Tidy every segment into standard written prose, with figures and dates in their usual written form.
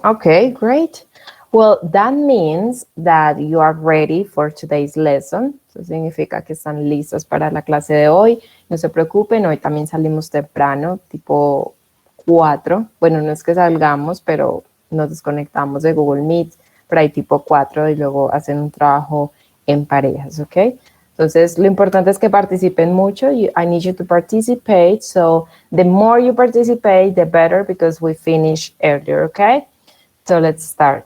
Okay, great. Well, that means that you are ready for today's lesson. Eso significa que están listos para la clase de hoy. No se preocupen, hoy también salimos temprano, tipo 4. Bueno, no es que salgamos, pero nos desconectamos de Google Meet por ahí tipo 4 y luego hacen un trabajo en parejas, ¿ok? Entonces, lo importante es que participen mucho. I need you to participate. So, the more you participate, the better, because we finish earlier, okay? So, let's start.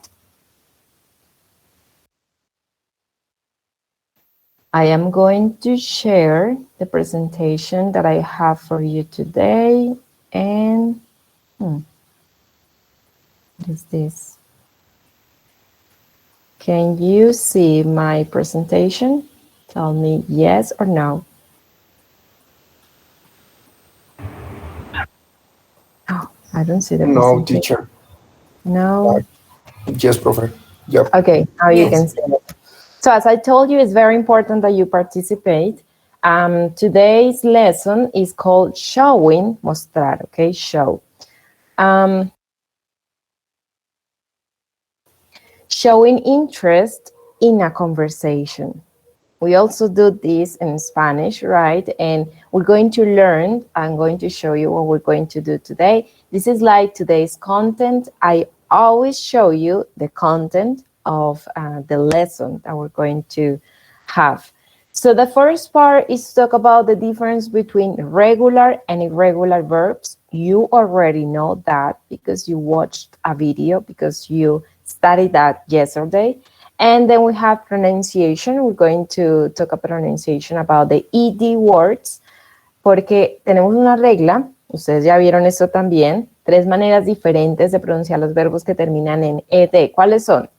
I am going to share the presentation that I have for you today. And, what is this? Can you see my presentation? Tell me yes or no. Oh, I don't see the No, presentation. teacher. No. Yes, profe. Yep. Okay, now you can see it. So as I told you, it's very important that you participate. Today's lesson is called showing, mostrar, okay, show. Showing interest in a conversation. We also do this in Spanish, right? And we're going to learn, I'm going to show you what we're going to do today. This is like today's content. I always show you the content of the lesson that we're going to have. So the first part is to talk about the difference between regular and irregular verbs. You already know that because you watched a video, because you studied that yesterday. And then we have pronunciation. We're going to talk about pronunciation about the ED words, porque tenemos una regla, ustedes ya vieron esto también, 3 maneras diferentes de pronunciar los verbos que terminan en ED. ¿Cuáles son?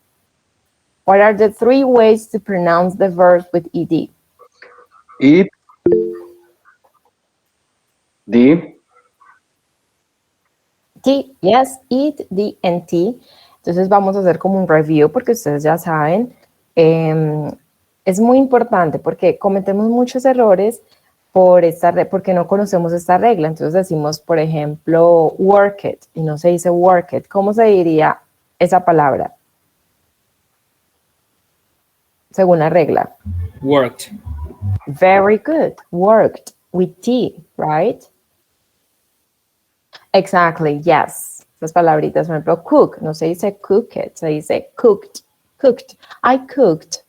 What are the 3 ways to pronounce the verbs with ED? Eat, D, T, yes, eat, D, and T. Entonces vamos a hacer como un review porque ustedes ya saben, es muy importante porque cometemos muchos errores porque no conocemos esta regla. Entonces decimos, por ejemplo, work it y no se dice work it. ¿Cómo se diría esa palabra? Según la regla. Worked. Very good. Worked with T, right? Exactly, yes. Esas palabritas, por ejemplo, cook, no se dice cook it, se dice cooked, cooked. I cooked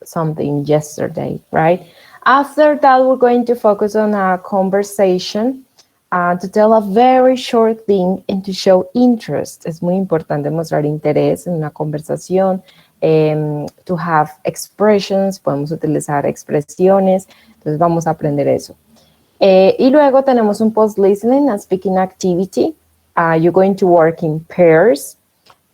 something yesterday, right? After that, we're going to focus on a conversation to tell a very short thing and to show interest. Es muy importante mostrar interés en una conversación, to have expressions, podemos utilizar expresiones, entonces vamos a aprender eso. Y luego tenemos un post-listening and speaking activity. You're going to work in pairs,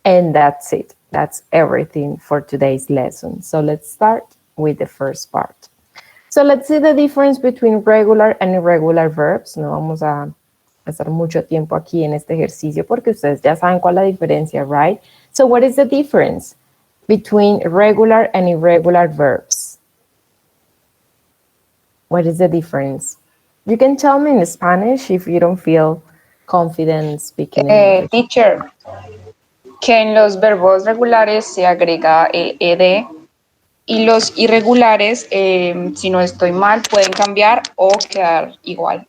and that's it. That's everything for today's lesson. So let's start with the first part. So let's see the difference between regular and irregular verbs. No vamos a estar mucho tiempo aquí en este ejercicio porque ustedes ya saben cuál es la diferencia, right? So what is the difference between regular and irregular verbs? What is the difference? You can tell me in Spanish if you don't feel confident speaking English. Teacher, que en los verbos regulares se agrega el ed y los irregulares, si no estoy mal, pueden cambiar o quedar igual.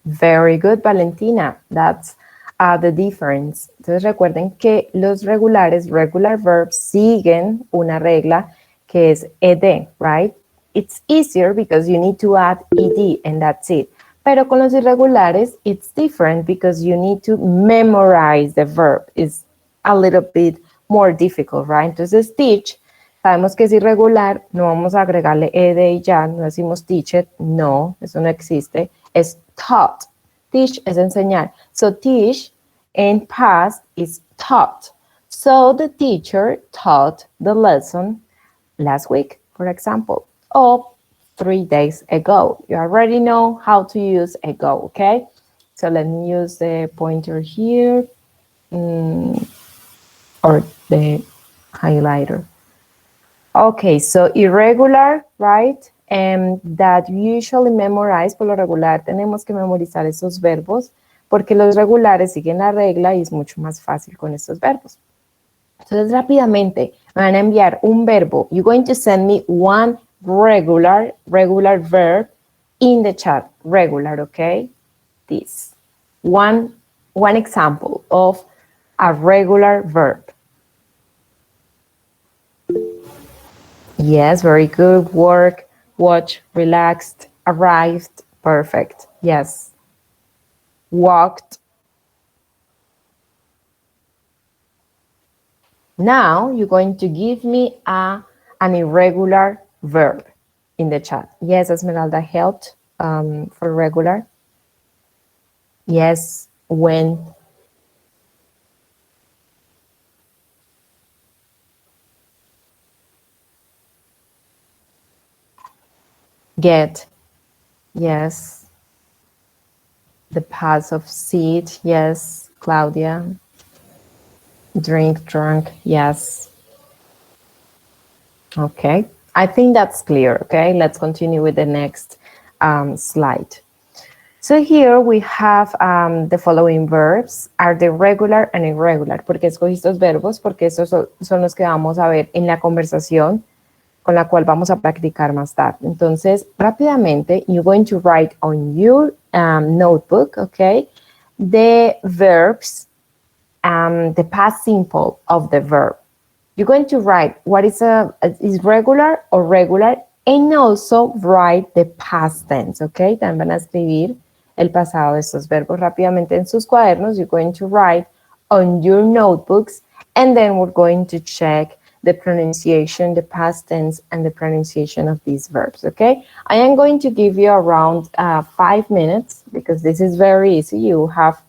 Very good, Valentina. That's the difference. Entonces recuerden que los regulares, regular verbs, siguen una regla que es ed, right? It's easier because you need to add ed and that's it. Pero con los irregulares, it's different because you need to memorize the verb. It's a little bit more difficult, right? Entonces, teach, sabemos que es irregular, no vamos a agregarle ed y ya, no decimos teach, no, eso no existe, es taught. Teach es enseñar. So, teach in past is taught. So, the teacher taught the lesson last week, for example, or 3 days ago. You already know how to use ago, okay? So let me use the pointer here, or the highlighter. Okay, so irregular, right? That usually memorize, por lo regular tenemos que memorizar esos verbos porque los regulares siguen la regla y es mucho más fácil con estos verbos. Entonces, rápidamente, me van a enviar un verbo. You're going to send me one regular verb in the chat. Regular, okay? This. One example of a regular verb. Yes, very good. Work, watch, relaxed, arrived, perfect. Yes. Walked. Now you're going to give me an irregular verb in the chat. Yes, Esmeralda helped for regular. Yes, when. Get. Yes. The past of sit. Yes, Claudia. Drink, drunk. Yes. Okay. I think that's clear. Okay. Let's continue with the next slide. So here we have the following verbs, are the regular and irregular. ¿Por qué escogí estos verbos? Porque estos son los que vamos a ver en la conversación con la cual vamos a practicar más tarde. Entonces, rápidamente, you're going to write on your notebook, okay, the verbs, the past simple of the verb. You're going to write what is regular or regular, and also write the past tense, okay? También van a escribir el pasado de estos verbos rápidamente en sus cuadernos. You're going to write on your notebooks, and then we're going to check the pronunciation, the past tense, and the pronunciation of these verbs, okay? I am going to give you around 5 minutes because this is very easy. You have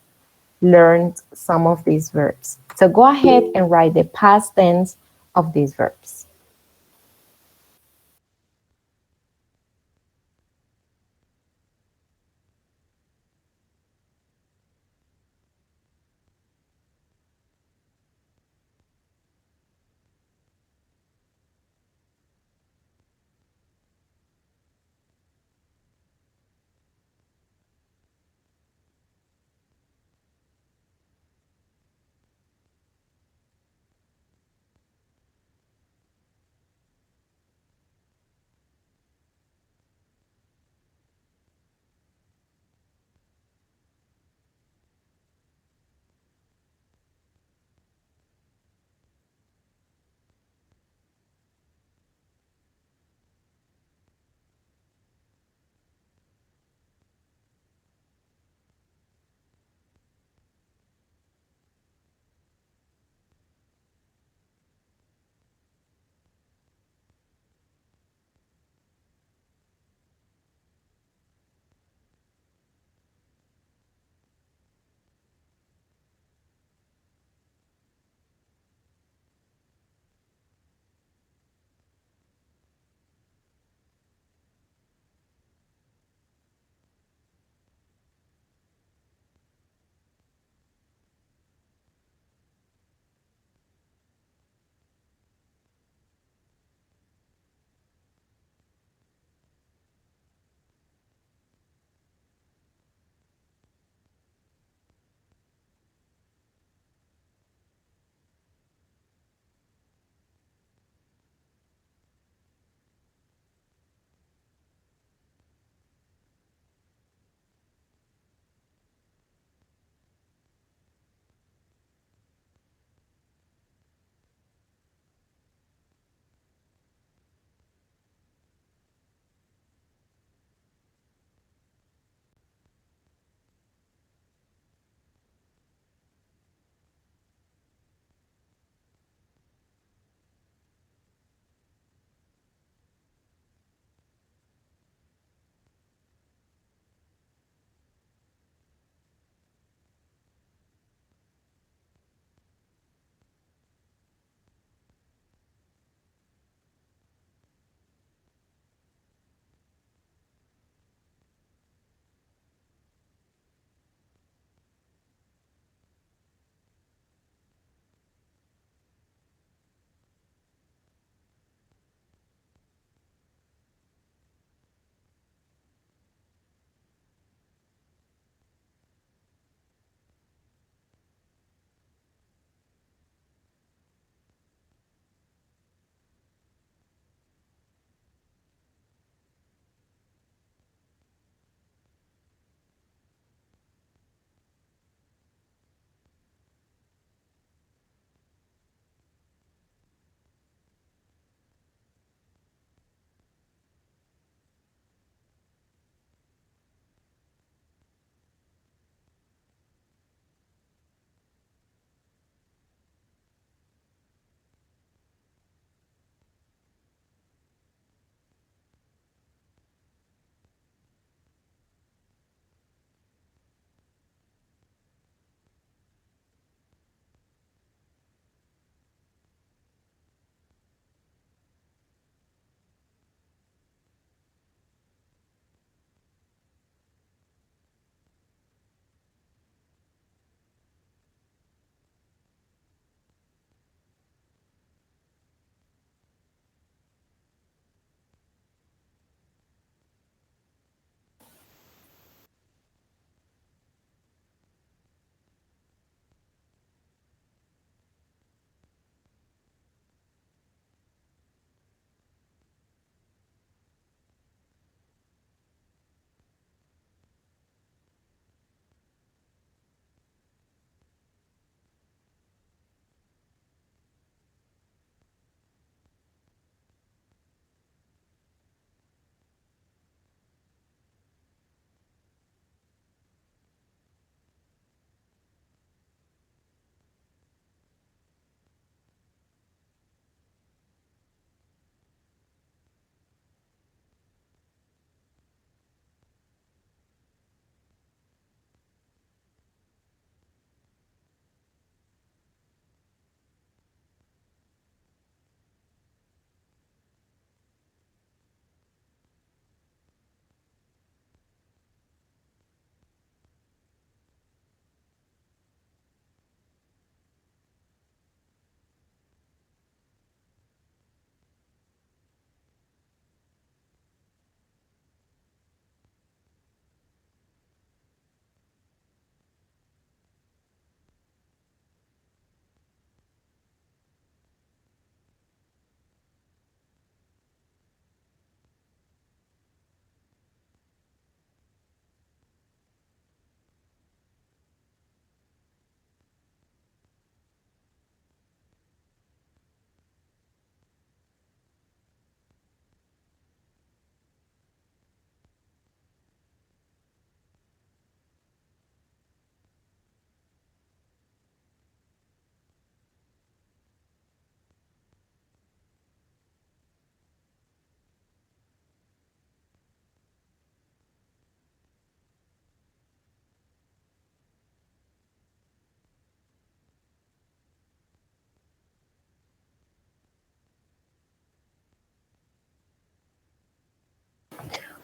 learned some of these verbs. So go ahead and write the past tense of these verbs.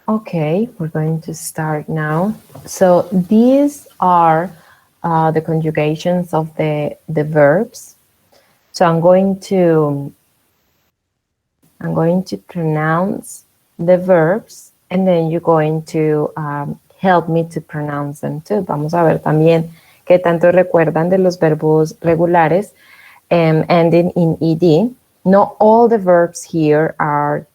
Okay, we're going to start now. So these are the conjugations of the verbs. So I'm going to pronounce the verbs and then you're going to help me to pronounce them too. Vamos a ver también qué tanto recuerdan de los verbos regulares ending in ed. Not all the verbs here are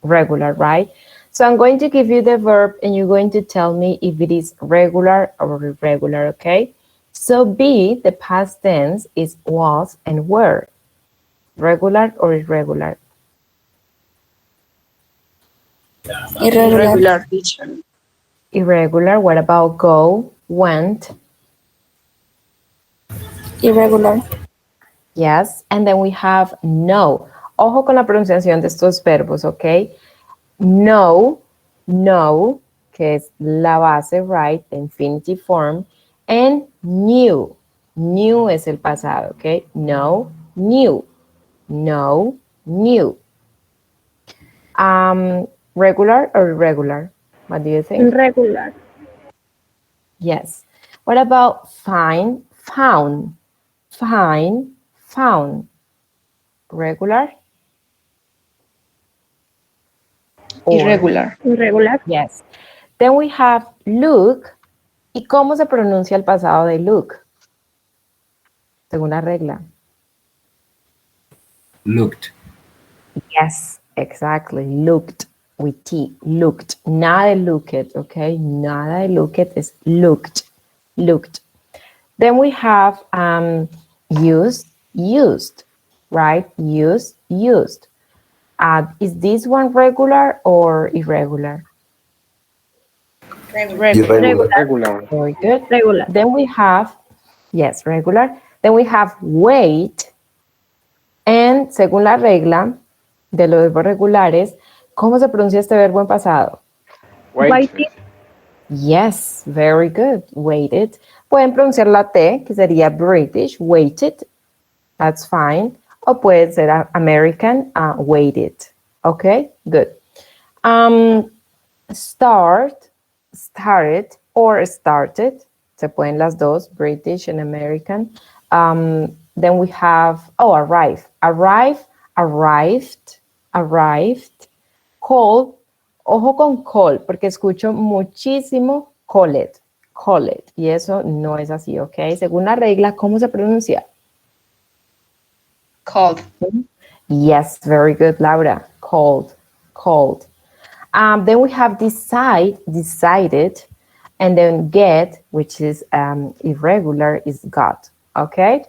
regular, right? So I'm going to give you the verb and you're going to tell me if it is regular or irregular, okay? So be, the past tense, is was and were. Regular or irregular? Irregular, teacher. Irregular. What about go, went? Irregular. Yes. And then we have no. Ojo con la pronunciación de estos verbos, ¿ok? No, no, que es la base, right? The infinitive form. And new. New es el pasado, ¿ok? No, new. No, new. Regular or irregular? What do you think? Irregular. Yes. What about find, found? Find, found. Regular? Or- Irregular. Irregular. Yes. Then we have look. ¿Y cómo se pronuncia el pasado de look? Según la regla. Looked. Yes, exactly. Looked with T. Looked. Nada de looked, okay? Nada de looked is looked. Looked. Then we have used, used, right? Used, used. Is this one regular or irregular? Irregular. Regular. Very good. Regular. Then we have, yes, regular. Then we have wait. And según la regla de los verbos regulares, ¿cómo se pronuncia este verbo en pasado? Waited. Yes, very good. Waited. Pueden pronunciar la T, que sería British, waited. That's fine. O puede ser American, waited. Okay, good. Start, started, or started. Se pueden las dos, British and American. Then we have, arrive. Arrive, arrived, arrived. Call, ojo con call, porque escucho muchísimo call it, call it. Y eso no es así, ¿ok? Según la regla, ¿cómo se pronuncia? Called. Yes, very good, Laura. Called, called. Then we have decide, decided, and then get, which is irregular, is got, okay?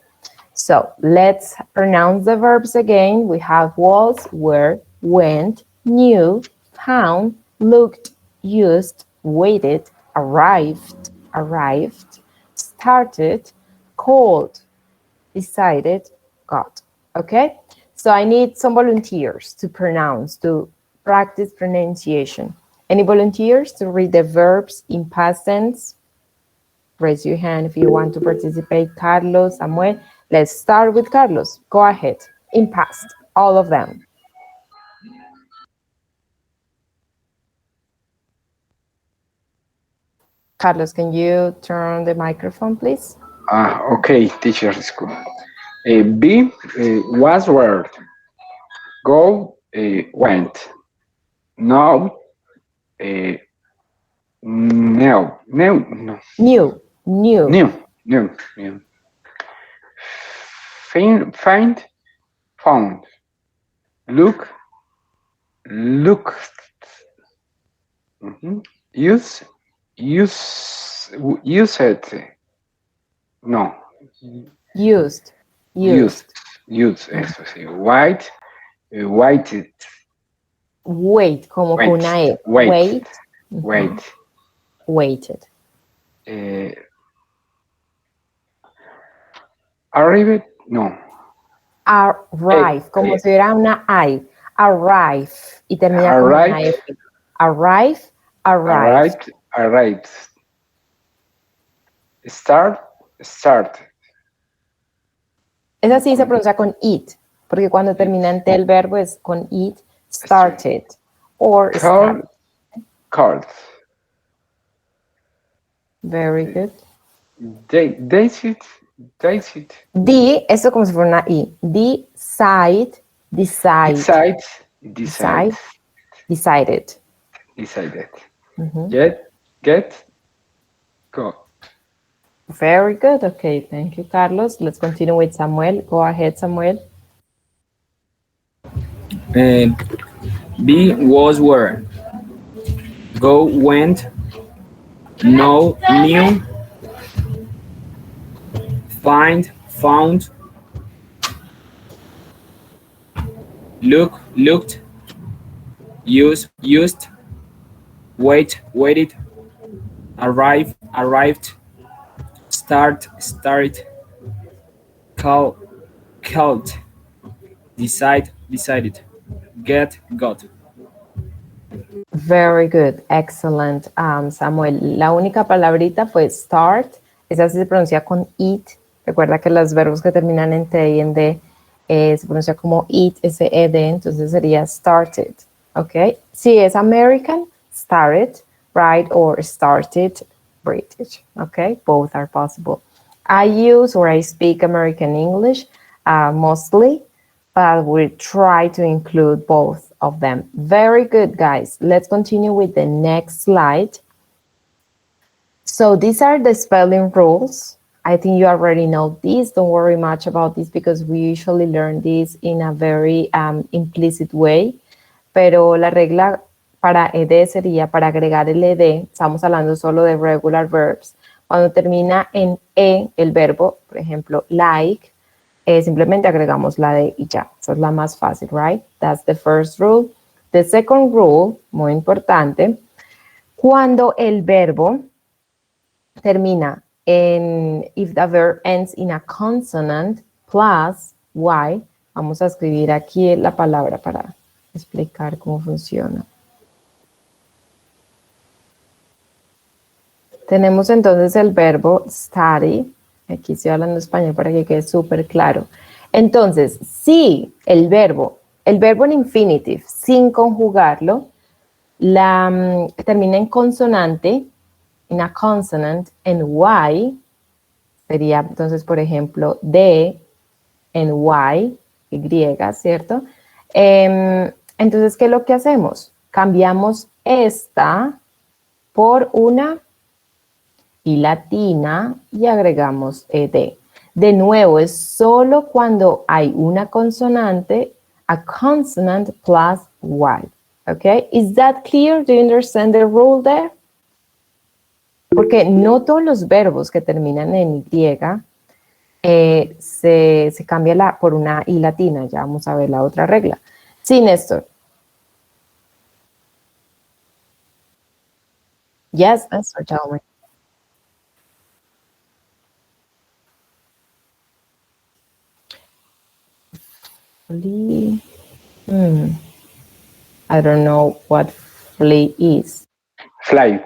So let's pronounce the verbs again. We have was, were, went, knew, found, looked, used, waited, arrived, arrived, started, called, decided, got. Okay? So I need some volunteers to pronounce, to practice pronunciation. Any volunteers to read the verbs in past tense? Raise your hand if you want to participate. Carlos, Samuel. Let's start with Carlos. Go ahead. In past, all of them. Carlos, can you turn the microphone, please? Okay, teacher school. Be was word. Go went. Now no. New. New. Find found. Look looked. Use it. No. Used. Eso sí. White. Whited. Wait, como con una E. Wait. Waited. Arrived. No. Arrive, como si hubiera una I. Arrive. Y termina con una F. Arrive, arrived. Arrived. Start. Esa sí se pronuncia con it, porque cuando termina en T el verbo es con it, started. or start. Cards. Very good. Daisy. Daisy. Esto como si fuera una I. Decide, Decides. decide, decided. Decided. Mhm. Get. Go. Very good. Okay, thank you, Carlos. Let's continue with Samuel. Go ahead, Samuel. Be, was, were. Go, went. Know, knew. Find, found. Look, looked. Use, used. Wait, waited. Arrive, arrived. Start, started. Call, called. Decide, decided. Get, got. Very good. Excellent, Samuel. La única palabrita fue start. Esa sí se pronuncia con it. Recuerda que los verbos que terminan en T y en D se pronuncia como it, S-E-D, entonces sería started. ¿Ok? Si es American, started, right? Or started British. ¿Ok? Both are possible. I use or I speak American English mostly, but we try to include both of them. Very good, guys. Let's continue with the next slide. So these are the spelling rules. I think you already know this. Don't worry much about this because we usually learn this in a very implicit way. Pero la regla para ed sería, para agregar el ed, estamos hablando solo de regular verbs. Cuando termina en e el verbo, por ejemplo, like, simplemente agregamos la de y ya. Esa es la más fácil, right? That's the first rule. The second rule, muy importante, cuando el verbo termina en, if the verb ends in a consonant plus y, vamos a escribir aquí la palabra para explicar cómo funciona. Tenemos entonces el verbo study. Aquí estoy hablando español para que quede súper claro. Entonces, si el verbo en infinitive, sin conjugarlo, termina en consonante, en a consonant, en y, sería entonces, por ejemplo, D en Y, ¿cierto? Entonces, ¿qué es lo que hacemos? Cambiamos esta por una y latina y agregamos ed. De nuevo, es solo cuando hay una consonante, a consonant plus y. Okay, is that clear? Do you understand the rule there? Porque no todos los verbos que terminan en y se cambia por una i latina. Ya vamos a ver la otra regla. Sí, Néstor. Yes, Néstor, tell me. Flee. I don't know what flee is. Fly.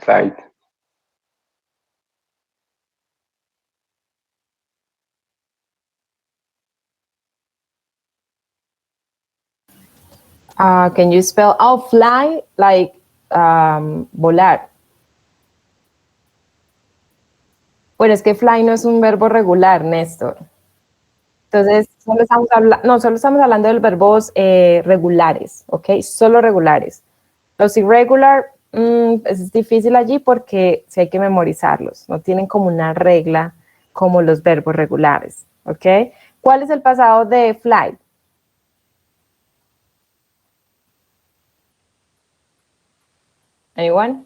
Can you spell? Oh, fly, like volar. Bueno, es que fly no es un verbo regular, Néstor. Entonces, solo estamos hablando de los verbos regulares, ¿ok? Solo regulares. Los irregular, es difícil allí porque sí hay que memorizarlos. No tienen como una regla como los verbos regulares, ¿ok? ¿Cuál es el pasado de fly? Anyone?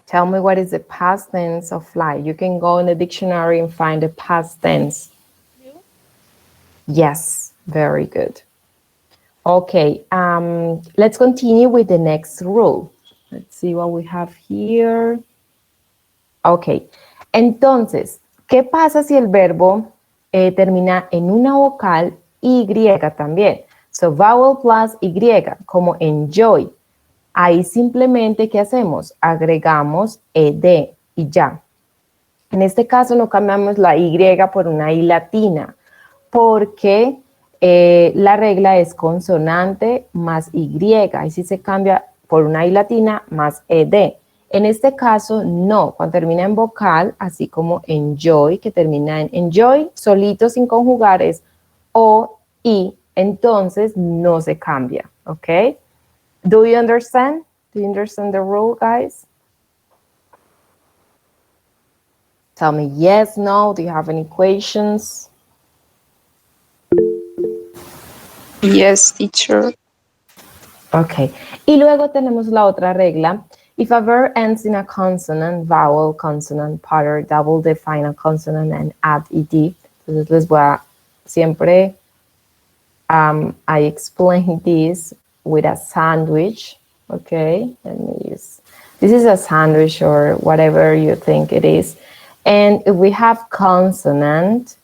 Tell me what is the past tense of fly. You can go in the dictionary and find the past tense. Yes, very good. Okay, let's continue with the next rule. Let's see what we have here. Okay, entonces, ¿qué pasa si el verbo termina en una vocal y también? So, vowel plus y, como enjoy. Ahí simplemente, ¿qué hacemos? Agregamos ed y ya. En este caso no cambiamos la y por una i latina, porque la regla es consonante más Y, y si se cambia por una I latina más ED. En este caso, no, cuando termina en vocal, así como enjoy, que termina en enjoy, solito sin conjugar, es O, I, entonces no se cambia, ¿ok? Do you understand? Do you understand the rule, guys? Tell me yes, no, do you have any questions? Yes, teacher. Ok, y luego tenemos la otra regla. If a verb ends in a consonant, vowel, consonant, pattern, double the final consonant and add ed. Entonces les voy a siempre, I explain this with a sandwich. Okay, let me use, this is a sandwich or whatever you think it is. And if we have consonant,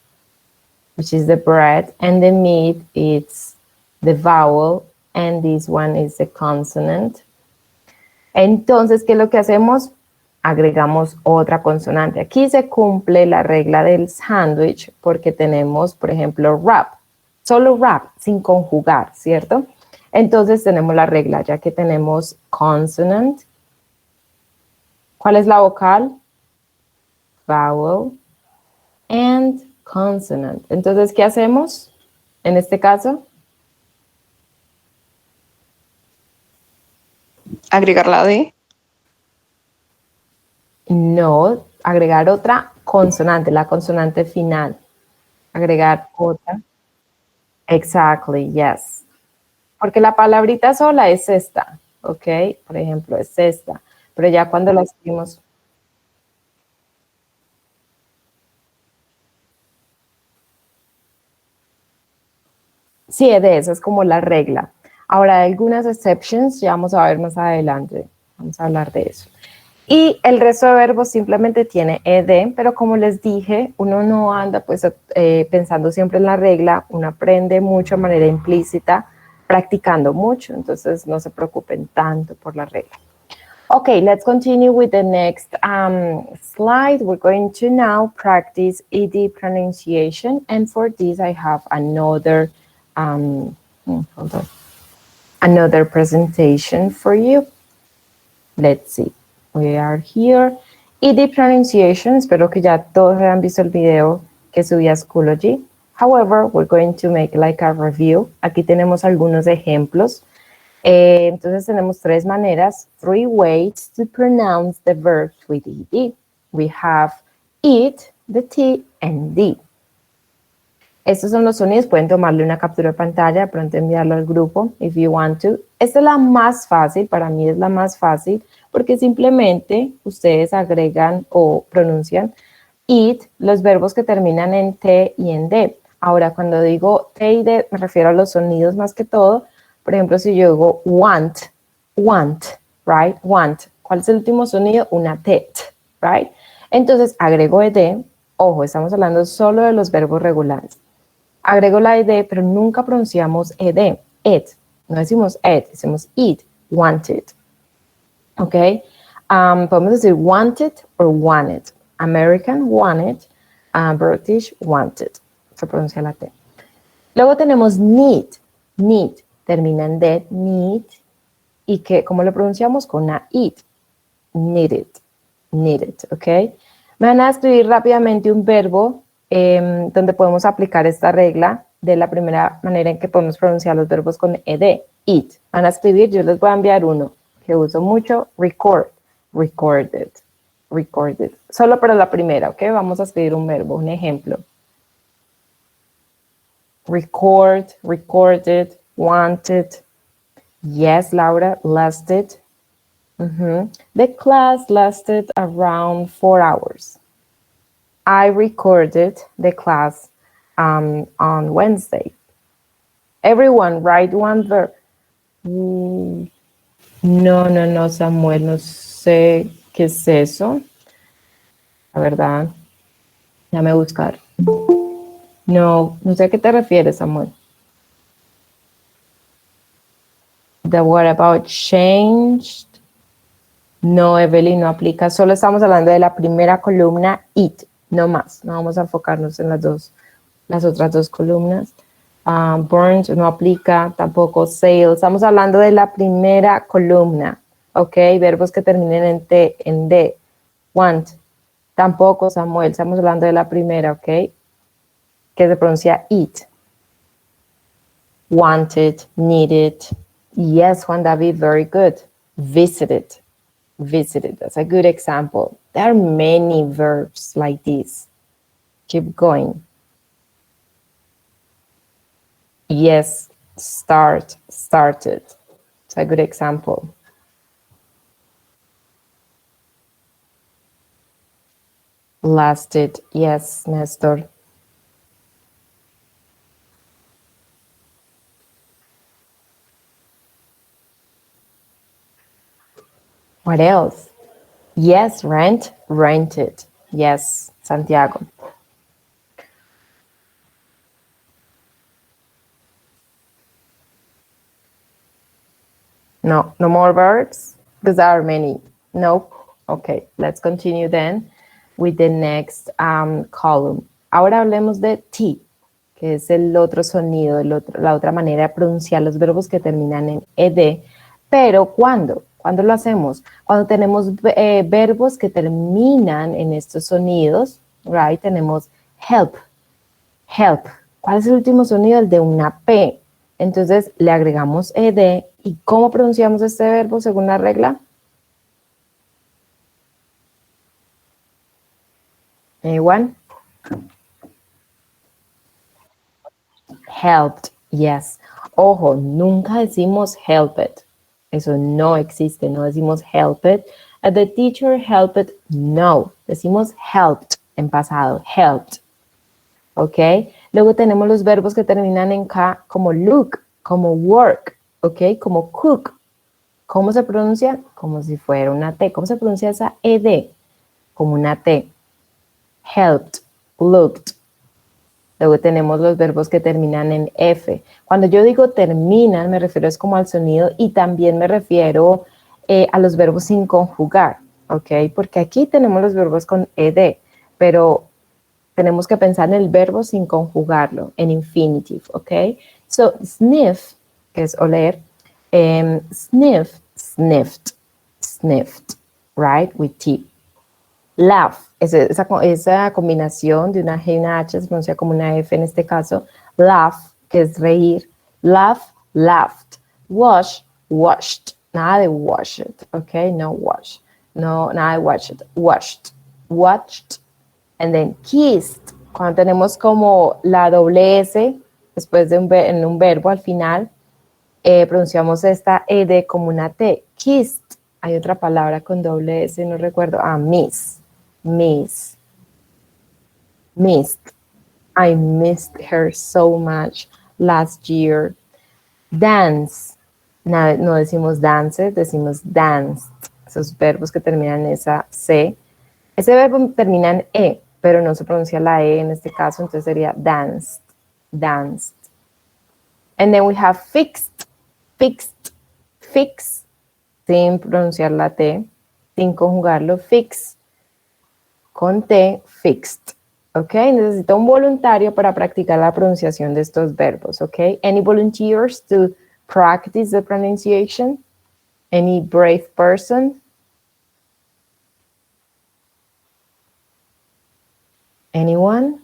which is the bread, and the meat, it's the vowel, and this one is the consonant. Entonces, ¿qué es lo que hacemos? Agregamos otra consonante. Aquí se cumple la regla del sándwich porque tenemos, por ejemplo, wrap. Solo wrap, sin conjugar, ¿cierto? Entonces tenemos la regla, ya que tenemos consonant. ¿Cuál es la vocal? Vowel and consonant. Entonces, ¿qué hacemos en este caso? Agregar la D. No, agregar otra consonante, la consonante final. Agregar otra. Exactly, yes. Porque la palabrita sola es esta, ¿ok? Por ejemplo, es esta. Pero ya cuando la escribimos... Sí, de eso es como la regla. Ahora, hay algunas exceptions, ya vamos a ver más adelante. Vamos a hablar de eso. Y el resto de verbos simplemente tiene ed, pero como les dije, uno no anda pues pensando siempre en la regla, uno aprende mucho de manera implícita, practicando mucho, entonces no se preocupen tanto por la regla. Okay, let's continue with the next slide. We're going to now practice ed pronunciation, and for this I have another hold on, another presentation for you. Let's see. We are here. ED pronunciation, espero que ya todos hayan visto el video que subí a Schoology. However, we're going to make like a review. Aquí tenemos algunos ejemplos. Entonces tenemos tres maneras, three ways to pronounce the verbs with ED. We have eat, the T, and D. Estos son los sonidos, pueden tomarle una captura de pantalla, de pronto enviarlo al grupo, if you want to. Esta es la más fácil, para mí es la más fácil, porque simplemente ustedes agregan o pronuncian eat, los verbos que terminan en T y en D. Ahora, cuando digo T y D, me refiero a los sonidos más que todo. Por ejemplo, si yo digo want, right? Want. ¿Cuál es el último sonido? Una T, right? Entonces, agrego ed. Ojo, estamos hablando solo de los verbos regulares. Agrego la ed, pero nunca pronunciamos ed. It. No decimos ed, decimos eat, wanted. ¿Ok? Podemos decir wanted or wanted. American wanted, British wanted. Se pronuncia la T. Luego tenemos need. Need. Termina en D, need. ¿Y que cómo lo pronunciamos? Con una it. Needed. Needed. ¿Ok? Me van a escribir rápidamente un verbo donde podemos aplicar esta regla de la primera manera en que podemos pronunciar los verbos con ed, eat. Van a escribir, yo les voy a enviar uno que uso mucho, record, recorded, recorded. Solo para la primera, ¿ok? Vamos a escribir un verbo, un ejemplo. Record, recorded, wanted. Yes, Laura, lasted. The class lasted around 4 hours. I recorded the class on Wednesday. Everyone write one verb. No, Samuel, no sé qué es eso. La verdad, déjame buscar. No sé a qué te refieres, Samuel. The what about changed? No, Evelyn, no aplica. Solo estamos hablando de la primera columna, it. No más, no vamos a enfocarnos en las otras dos columnas. Burned no aplica, tampoco sail. Estamos hablando de la primera columna, ¿ok? Verbos que terminen en T, en D. Want, tampoco Samuel, estamos hablando de la primera, ¿ok? Que se pronuncia eat. Wanted, needed. Yes, Juan David, very good. Visited, visited, that's a good example. There are many verbs like this. Keep going. Yes, start, started. It's a good example. Lasted, yes, Nestor. What else? Yes, rent, rented. Yes, Santiago. No, no more verbs, because there are many. Nope. Okay, let's continue then with the next column. Ahora hablemos de T, que es el otro sonido, la otra manera de pronunciar los verbos que terminan en ed. Pero ¿cuándo? ¿Cuándo lo hacemos? Cuando tenemos verbos que terminan en estos sonidos, right? Tenemos help, help. ¿Cuál es el último sonido? El de una P. Entonces le agregamos ed. ¿Y cómo pronunciamos este verbo según la regla? Anyone? Helped, yes. Ojo, nunca decimos helped. Eso no existe, no decimos helped. The teacher helped, no. Decimos helped en pasado, helped. ¿Ok? Luego tenemos los verbos que terminan en K como look, como work, ¿ok? Como cook. ¿Cómo se pronuncia? Como si fuera una T. ¿Cómo se pronuncia esa ed? Como una T. Helped, looked. Luego tenemos los verbos que terminan en F. Cuando yo digo terminan, me refiero es como al sonido y también me refiero a los verbos sin conjugar, ¿ok? Porque aquí tenemos los verbos con ed, pero tenemos que pensar en el verbo sin conjugarlo, en infinitive, ¿ok? So, sniff, que es oler, sniff, sniffed, sniffed, right, with T. Laugh, esa combinación de una G y una H se pronuncia como una F en este caso. Laugh, que es reír. Laugh, laughed. Wash, washed. Nada de washed, ¿ok? No wash. No, nada de washed. Washed, watched. And then kissed. Cuando tenemos como la doble S después de en un verbo al final, pronunciamos esta ed como una T. Kissed. Hay otra palabra con doble S, no recuerdo. Miss. Miss. Missed. I missed her so much last year. Dance. No decimos dance, decimos danced. Esos verbos que terminan en esa C. Ese verbo termina en E, pero no se pronuncia la E en este caso, entonces sería danced. Danced. And then we have fixed. Fixed. Fix. Sin pronunciar la T. Sin conjugarlo. Fix. Con T, fixed, ¿ok? Necesito un voluntario para practicar la pronunciación de estos verbos, ¿ok? Any volunteers to practice the pronunciation? Any brave person? Anyone?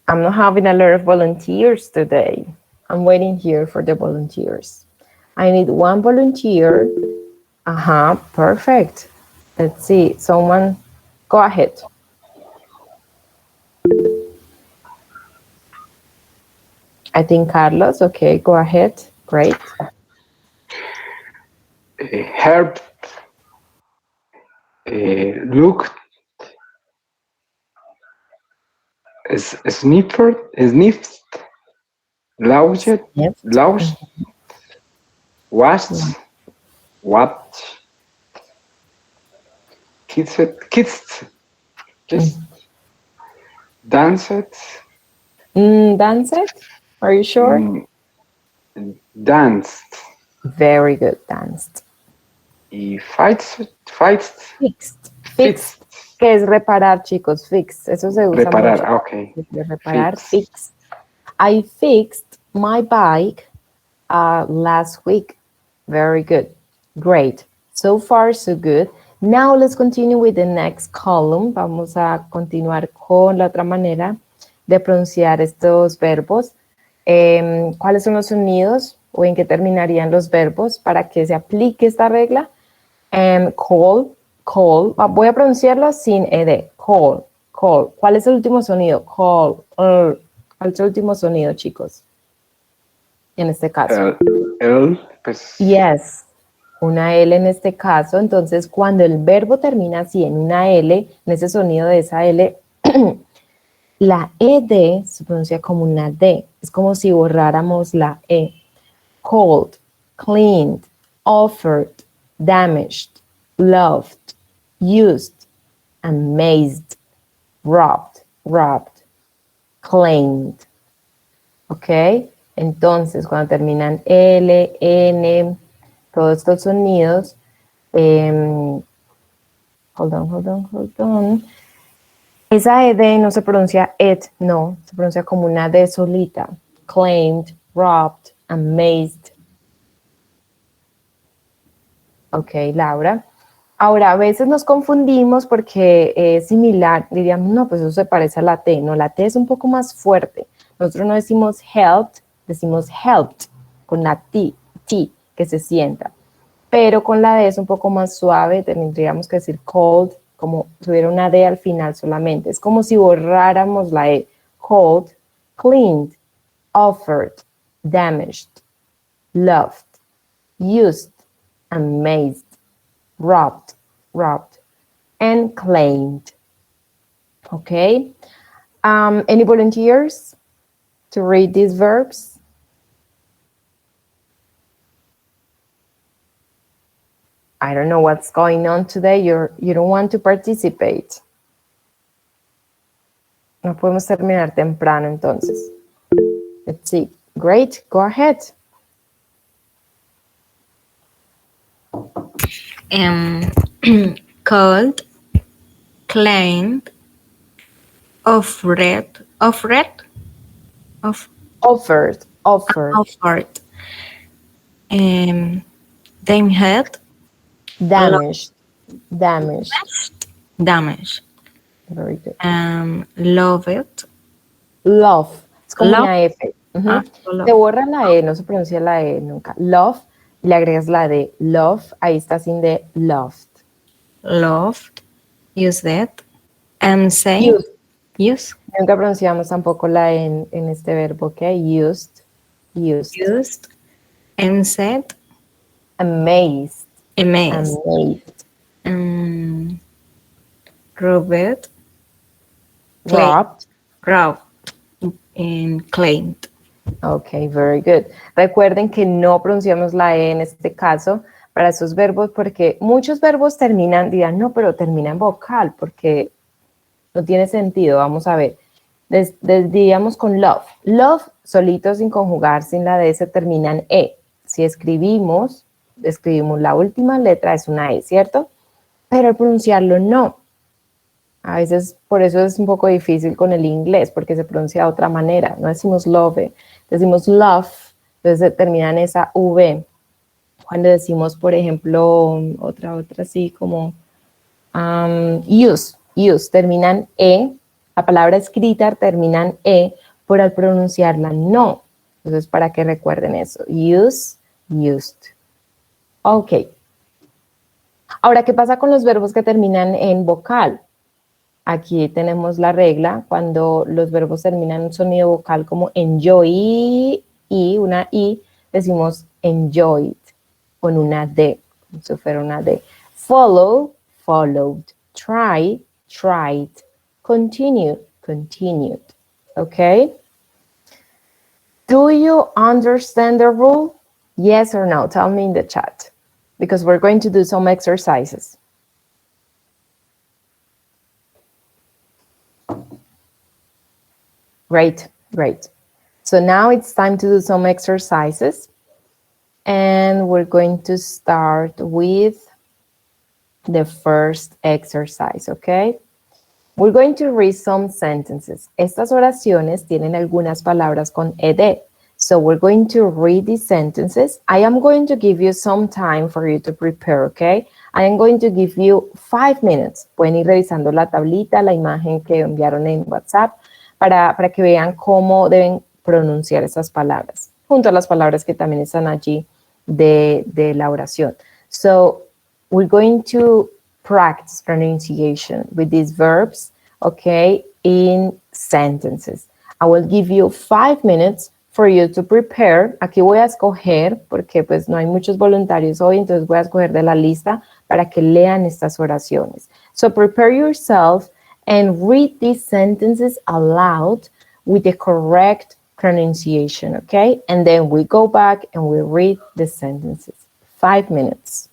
I'm not having a lot of volunteers today. I'm waiting here for the volunteers. I need one volunteer. Perfect. Let's see, someone... Go ahead. I think Carlos, okay, go ahead. Great. Helped, looked, sniffed, lounged, lounged, washed, watched, kissed, danced. Danced? Are you sure? Danced. Very good, danced. Y fixed. Fixed. Que es reparar, chicos, fix. Eso se usa reparar, mucho. ok. Reparar, fix. I fixed my bike last week. Very good. Great. So far, so good. Now let's continue with the next column. Vamos a continuar con la otra manera de pronunciar estos verbos. ¿Cuáles son los sonidos o en qué terminarían los verbos para que se aplique esta regla? Call, call. Voy a pronunciarlo sin ed. Call, call. ¿Cuál es el último sonido? Call. ¿Cuál es el último sonido, chicos? En este caso. Pues, Yes, una L en este caso. Entonces, cuando el verbo termina así en una L, en ese sonido de esa L, la ED se pronuncia como una D. Es como si borráramos la E. Cold, cleaned, offered, damaged, loved, used, amazed, robbed, claimed. ¿Ok? Entonces, cuando terminan L, N, todos estos sonidos, hold on. Esa ED no se pronuncia et, no, se pronuncia como una D solita. Claimed, robbed, amazed. Ok, Laura. Ahora, a veces nos confundimos porque es similar, diríamos, no, pues eso se parece a la T. No, la T es un poco más fuerte. Nosotros no decimos helped, decimos helped, con la T, que se sienta. Pero con la D es un poco más suave, tendríamos que decir cold, como si hubiera una D al final solamente. Es como si borráramos la E. Cold, cleaned, offered, damaged, loved, used, amazed, robbed, and claimed. Okay. Any volunteers to read these verbs? I don't know what's going on today. You don't want to participate. No podemos terminar temprano entonces. Let's see. Great. Go ahead. Called, claimed, offered, damaged, damaged. Very good. Loved. Love. Es como Love. una F. Love. Se borra la E, no se pronuncia la E nunca. Love, le agregas la D. Love, ahí está sin D. Loved. Loved. Use that. And say. Use. Nunca pronunciamos tampoco la E en este verbo, ¿ok? Used. And said. Amazed. Robbed. And claimed. Ok, very good. Recuerden que no pronunciamos la E en este caso para esos verbos porque muchos verbos terminan, dirán, no, pero terminan en vocal porque no tiene sentido. Vamos a ver. Diríamos con love. Love, solito sin conjugar, sin la D, se termina en E. Si escribimos la última letra, es una E, ¿cierto? Pero al pronunciarlo no. A veces por eso es un poco difícil con el inglés, porque se pronuncia de otra manera. No decimos love, decimos love, entonces se termina en esa V. Cuando decimos, por ejemplo, otra así como use, terminan E. La palabra escrita termina en E, pero al pronunciarla no. Entonces, para que recuerden eso. Use, used. Ok. Ahora, ¿qué pasa con los verbos que terminan en vocal? Aquí tenemos la regla, cuando los verbos terminan en un sonido vocal como enjoy y una I, decimos enjoyed, con una D, como si fuera una D. Follow, followed. Try, tried. Continue, continued. Okay? Do you understand the rule? Yes or no? Tell me in the chat, because we're going to do some exercises. Great. So now it's time to do some exercises. And we're going to start with the first exercise, okay? We're going to read some sentences. Estas oraciones tienen algunas palabras con ed. So we're going to read these sentences. I am going to give you some time for you to prepare, okay? I am going to give you 5 minutes. Pueden ir revisando la tablita, la imagen que enviaron en WhatsApp para que vean cómo deben pronunciar esas palabras, junto a las palabras que también están allí de la oración. So we're going to practice pronunciation with these verbs, okay, in sentences. I will give you 5 minutes for you to prepare. Aquí voy a escoger, porque pues no hay muchos voluntarios hoy, entonces voy a escoger de la lista para que lean estas oraciones. So prepare yourself and read these sentences aloud with the correct pronunciation, okay? And then we go back and we read the sentences. 5 minutes.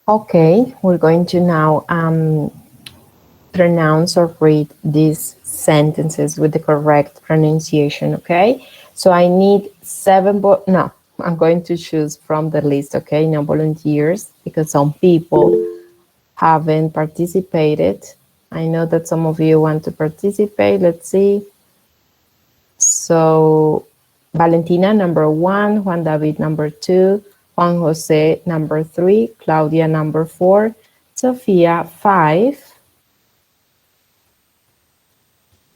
Okay, we're going to now pronounce or read these sentences with the correct pronunciation, okay? So I need no, I'm going to choose from the list, okay? No volunteers, because some people haven't participated. I know that some of you want to participate. Let's see. So Valentina, number 1, Juan David, number 2, Juan Jose, number 3, Claudia, number 4, Sofia, 5.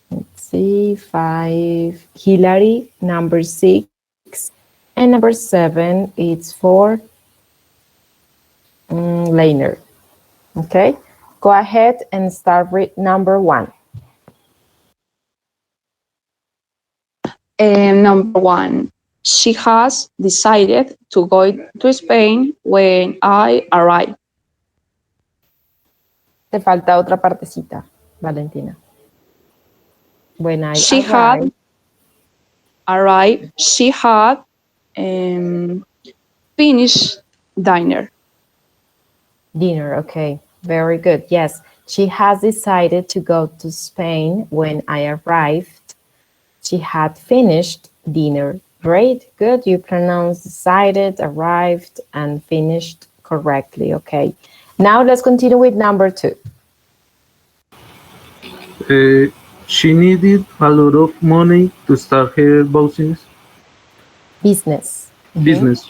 Let's see, 5, Hilary, number 6, and number 7, it's for Lainer. Okay, go ahead and start with number 1. Number one, she has decided to go to Spain when I arrive. Te falta otra partecita, Valentina. When I She had arrive, arrived. She had um, finished dinner. dinner, okay, very good. Yes, she has decided to go to Spain when I arrived. She had finished dinner. Great, good. You pronounced decided, arrived, and finished correctly. Okay. Now let's continue with number 2. Uh, she needed a lot of money to start her Business. business.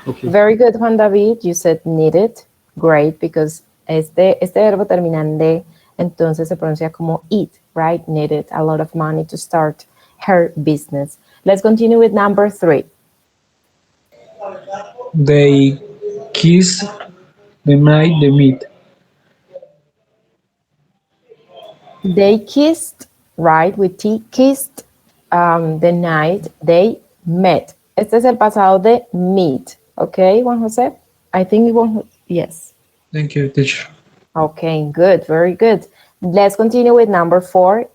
Okay. Very good, Juan David. You said needed. Great, because este verbo termina en de, entonces se pronuncia como it, right? Needed a lot of money to start her business. Let's continue with number 3. They kissed the night they meet. They kissed, right, with T, kissed the night they met. Este es el pasado de meet, okay, Juan Jose? I think yes. Thank you, teacher. Okay, good, very good. Let's continue with number 4.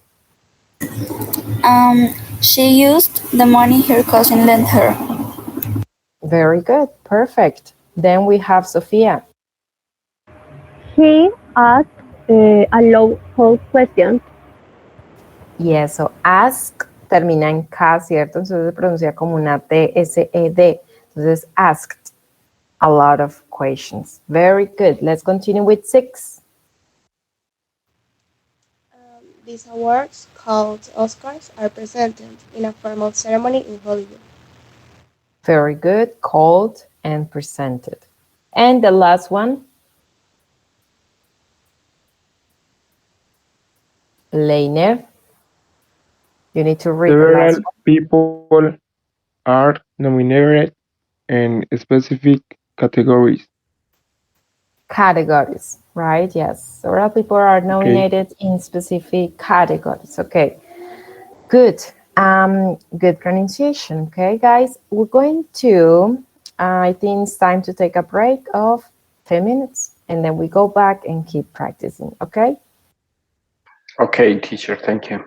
She used the money her cousin lent her. Very good, perfect. Then we have Sophia. He asked a lot of questions. Yes, so ask termina en K, ¿cierto? Entonces se pronuncia como una T-S-E-D. Entonces asked a lot of questions. Very good. Let's continue with 6. These awards, called Oscars, are presented in a formal ceremony in Hollywood. Very good. Called and presented. And the last one. Leiner. You need to read the last Several one. people are nominated in specific categories. Categories, right? Yes. Several people are Okay. nominated in specific categories. Okay. Good. Good pronunciation. Okay, guys. We're going to, I think it's time to take a break of 10 minutes and then we go back and keep practicing. Okay. Okay, teacher, thank you.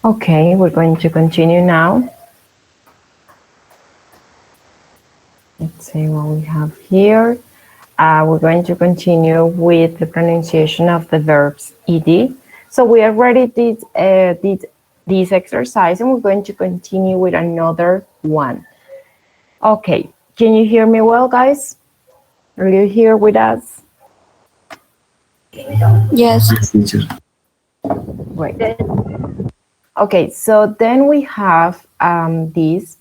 Okay, we're going to continue now. Let's see what we have here. We're going to continue with the pronunciation of the verbs ed. So we already did this exercise, and we're going to continue with another one. Okay, can you hear me well, guys? Are you here with us? Yes. Teacher. Great. Okay, so then we have these.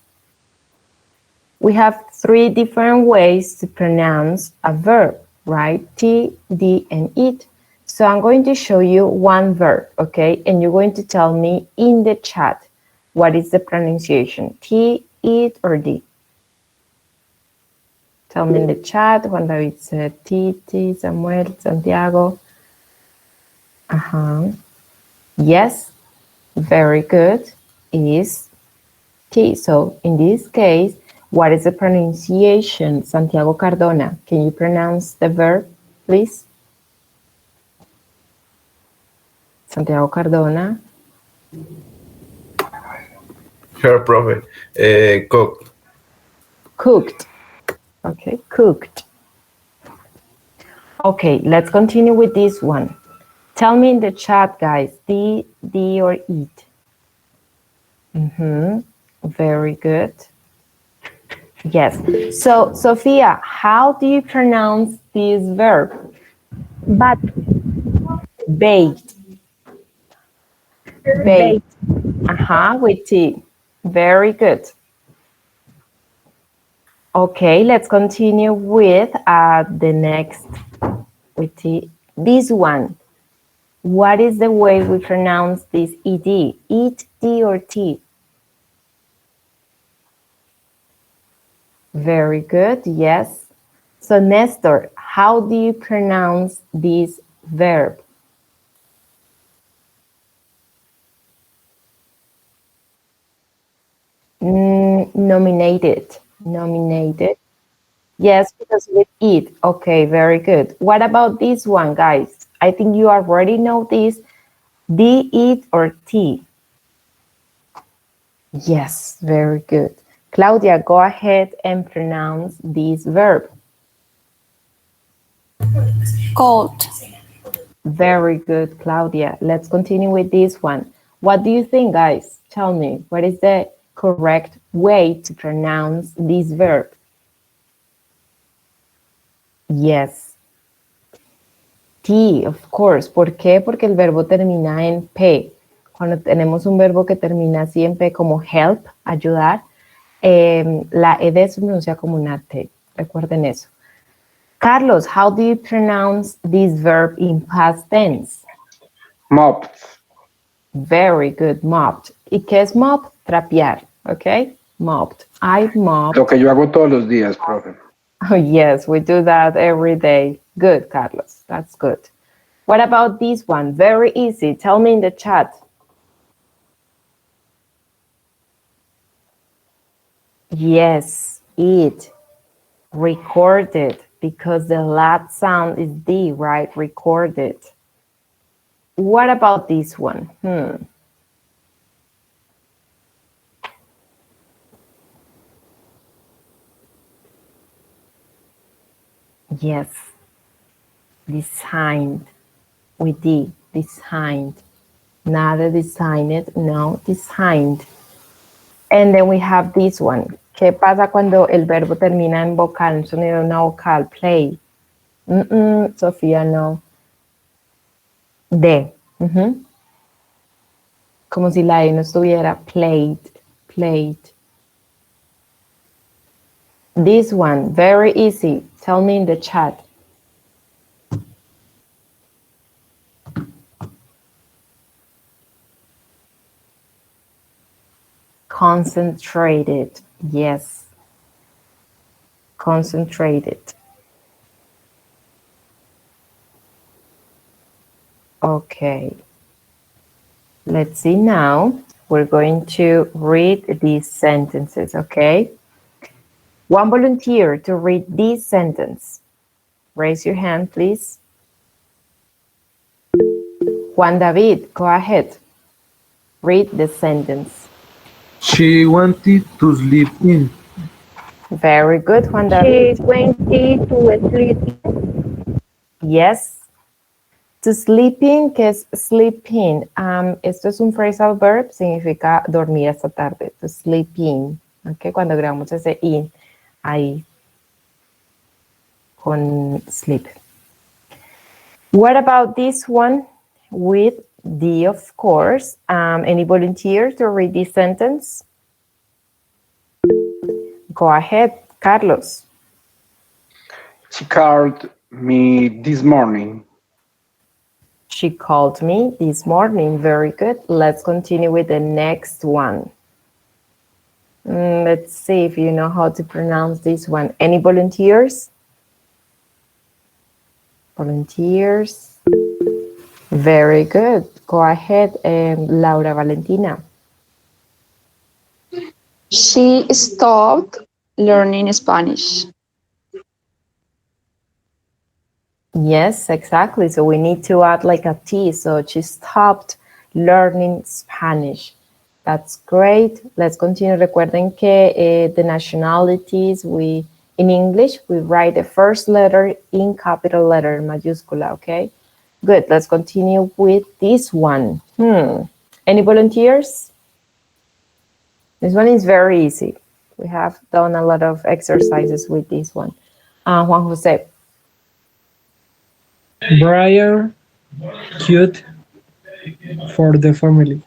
We have three different ways to pronounce a verb, right? T, D, and it. So I'm going to show you one verb, okay? And you're going to tell me in the chat what is the pronunciation, T, it, or D. Tell me in the chat. Juan David said T, Samuel, Santiago. Yes, very good. Is T. So in this case, what is the pronunciation? Santiago Cardona, can you pronounce the verb, please? Santiago Cardona. Sure, profe. Cook. Cooked. Okay, cooked. Okay, let's continue with this one. Tell me in the chat, guys, D, or eat. Very good. Yes. So, Sophia, how do you pronounce this verb? But. Baked. Baked. With T. Very good. Okay, let's continue with the next with T. This one. What is the way we pronounce this ed? Eat, D, or T? Very good, yes. So Nestor, how do you pronounce this verb? Nominated. Nominated. Yes, because with it. Okay, very good. What about this one, guys? I think you already know this. D, it, or T? Yes, very good. Claudia, go ahead and pronounce this verb. Cold. Very good, Claudia. Let's continue with this one. What do you think, guys? Tell me, what is the correct way to pronounce this verb? Yes. T, of course. ¿Por qué? Porque el verbo termina en P. Cuando tenemos un verbo que termina así en P como help, ayudar, la ED se pronuncia como una T. Recuerden eso. Carlos, how do you pronounce this verb in past tense? Mopped. Very good, mopped. ¿Y qué es mop? Trapear, ¿ok? Mopped. I mopped. Lo que yo hago todos los días, profe. Oh, yes, we do that every day. Good, Carlos. That's good. What about this one? Very easy. Tell me in the chat. Yes, it. Recorded, because the lat sound is D, right? Recorded. What about this one? Yes. Designed with D. Designed. Not designed, no, designed. And then we have this one. ¿Qué pasa cuando el verbo termina en vocal, en sonido de una vocal? Play. Sofía, no. D. Como si la E no estuviera. Played. Played. This one, very easy. Tell me in the chat. Concentrated. Yes. Concentrated. Okay. Let's see now. We're going to read these sentences, okay? One volunteer to read this sentence. Raise your hand, please. Juan David, go ahead. Read the sentence. She wanted to sleep in. Very good, Juan She David. wanted to sleep. Yes. To sleep in, que es sleep in. Esto es un phrasal verb, significa dormir esta tarde. To sleep in. Okay, cuando agregamos ese in ahí con sleep. What about this one with the, of course? Any volunteer to read this sentence? Go ahead, Carlos. She called me this morning. She called me this morning. Very good. Let's continue with the next one. Let's see if you know how to pronounce this one. Any volunteers? Volunteers. Very good. Go ahead, Laura Valentina. She stopped learning Spanish. Yes, exactly. So we need to add like a T. So she stopped learning Spanish. That's great. Let's continue. Recuerden que the nationalities, in English, we write the first letter in capital letter, mayúscula, okay? Good. Let's continue with this one. Any volunteers? This one is very easy. We have done a lot of exercises with this one. Juan Jose. Briar, cute for the family.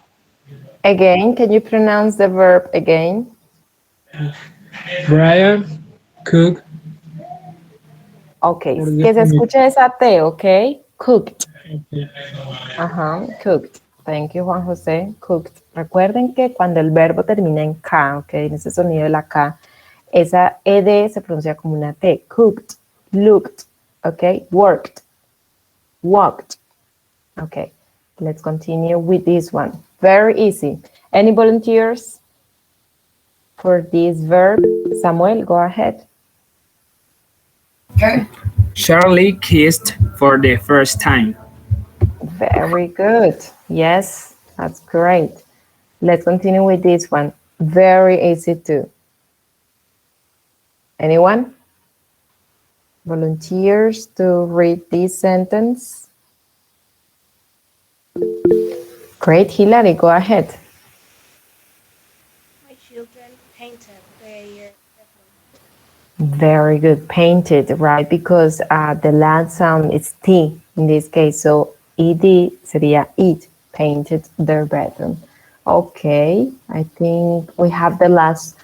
Again, can you pronounce the verb again? Briar, cook. Ok, For the que se family. escuche esa T, ok? Cooked. Okay. Ajá, cooked. Thank you, Juan José. Cooked. Recuerden que cuando el verbo termina en K, ok, en ese sonido de la K, esa ED se pronuncia como una T. Cooked, looked, ok, worked, walked. Ok, let's continue with this one. Very easy. Any volunteers for this verb? Samuel, go ahead. Charlie kissed for the first time. Very good. Yes, that's great. Let's continue with this one. Very easy too. Anyone? Volunteers to read this sentence? Great, Hilary, go ahead. My children painted their Very good. Painted, right? Because the last sound is T in this case. So ED sería it. Painted their bedroom. Okay, I think we have the last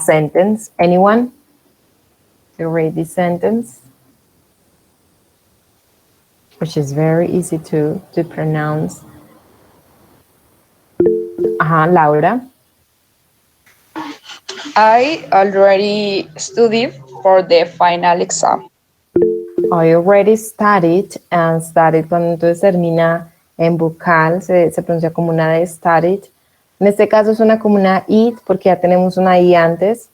sentence. Anyone to read this sentence? Which is very easy to pronounce. Laura. I already studied for the final exam. I already studied, and studied cuando entonces termina en vocal, se pronuncia como una de studied. En este caso suena como una it porque ya tenemos una I antes,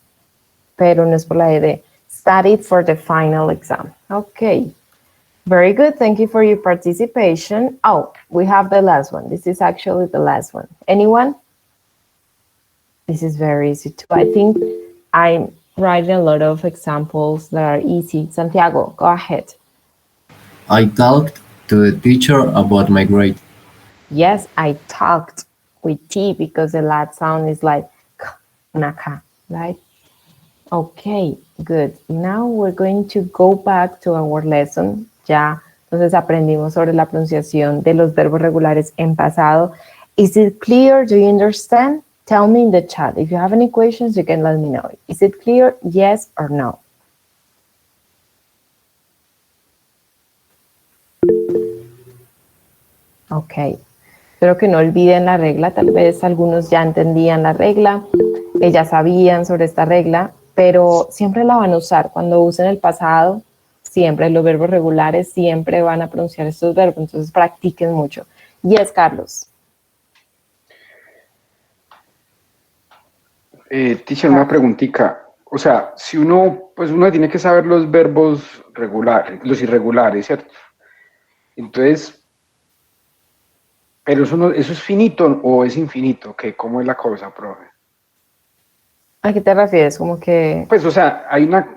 pero no es por la ed. Studied for the final exam. Okay. Very good. Thank you for your participation. Oh, we have the last one. This is actually the last one. Anyone? This is very easy too. I think I'm writing a lot of examples that are easy. Santiago, go ahead. I talked to the teacher about my grade. Yes, I talked with T because the last sound is like k, una K, right? Okay, good. Now we're going to go back to our lesson. Ya, entonces aprendimos sobre la pronunciación de los verbos regulares en pasado. Is it clear? Do you understand? Tell me in the chat. If you have any questions, you can let me know. Is it clear? Yes or no? Ok. Espero que no olviden la regla. Tal vez algunos ya entendían la regla, ya sabían sobre esta regla, pero siempre la van a usar. Cuando usen el pasado, siempre los verbos regulares siempre van a pronunciar estos verbos. Entonces practiquen mucho. Yes, Carlos. Teacher, una preguntita. O sea, si uno tiene que saber los verbos regulares, los irregulares, ¿cierto? Entonces, Pero eso, no, ¿eso es finito o es infinito? ¿Qué? ¿Cómo es la cosa, profe? ¿A qué te refieres? Como que... Pues, o sea,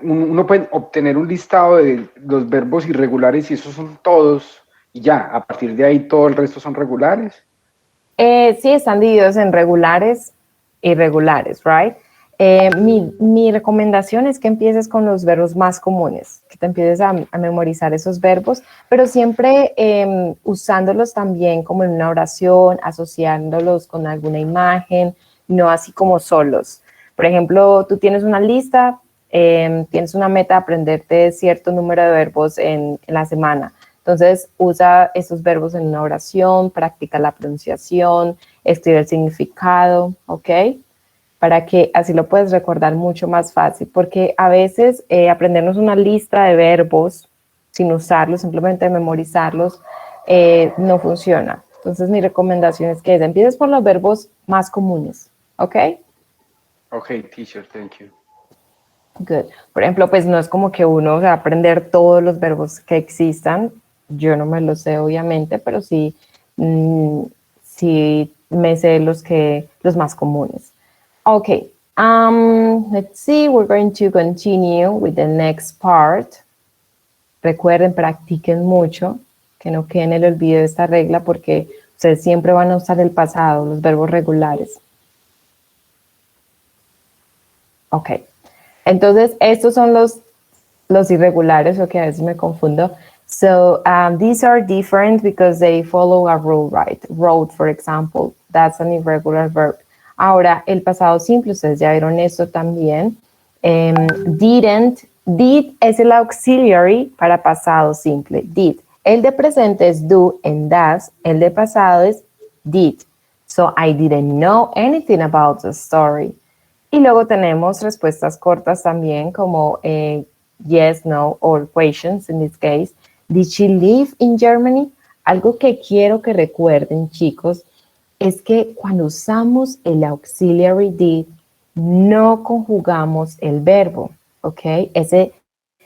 uno puede obtener un listado de los verbos irregulares y esos son todos, y ya, a partir de ahí todo el resto son regulares. Sí, están divididos en regulares e irregulares, right? Mi recomendación es que empieces con los verbos más comunes, que te empieces a memorizar esos verbos, pero siempre usándolos también como en una oración, asociándolos con alguna imagen, no así como solos. Por ejemplo, tú tienes una lista, tienes una meta de aprenderte cierto número de verbos en la semana. Entonces, usa esos verbos en una oración, practica la pronunciación, escribe el significado, ¿ok? Para que así lo puedes recordar mucho más fácil, porque a veces aprendernos una lista de verbos sin usarlos, simplemente memorizarlos, no funciona. Entonces, mi recomendación es que empieces por los verbos más comunes, ¿ok? Ok, teacher, thank you. Good. Por ejemplo, pues no es como que uno va a aprender todos los verbos que existan. Yo no me los sé, obviamente, pero sí, sí me sé los más comunes. Okay. Let's see. We're going to continue with the next part. Recuerden, practiquen mucho, que no quede en el olvido de esta regla porque ustedes siempre van a usar el pasado, los verbos regulares. Ok. Entonces, estos son los irregulares, o que a veces me confundo. So, these are different because they follow a rule, right? Wrote, for example, that's an irregular verb. Ahora, el pasado simple, ustedes ya vieron esto también. Didn't, did es el auxiliary para pasado simple, did. El de presente es do and does. El de pasado es did. So, I didn't know anything about the story. Y luego tenemos respuestas cortas también como yes, no, or questions in this case. Did she live in Germany? Algo que quiero que recuerden, chicos, es que cuando usamos el auxiliary did, no conjugamos el verbo, ¿ok? Ese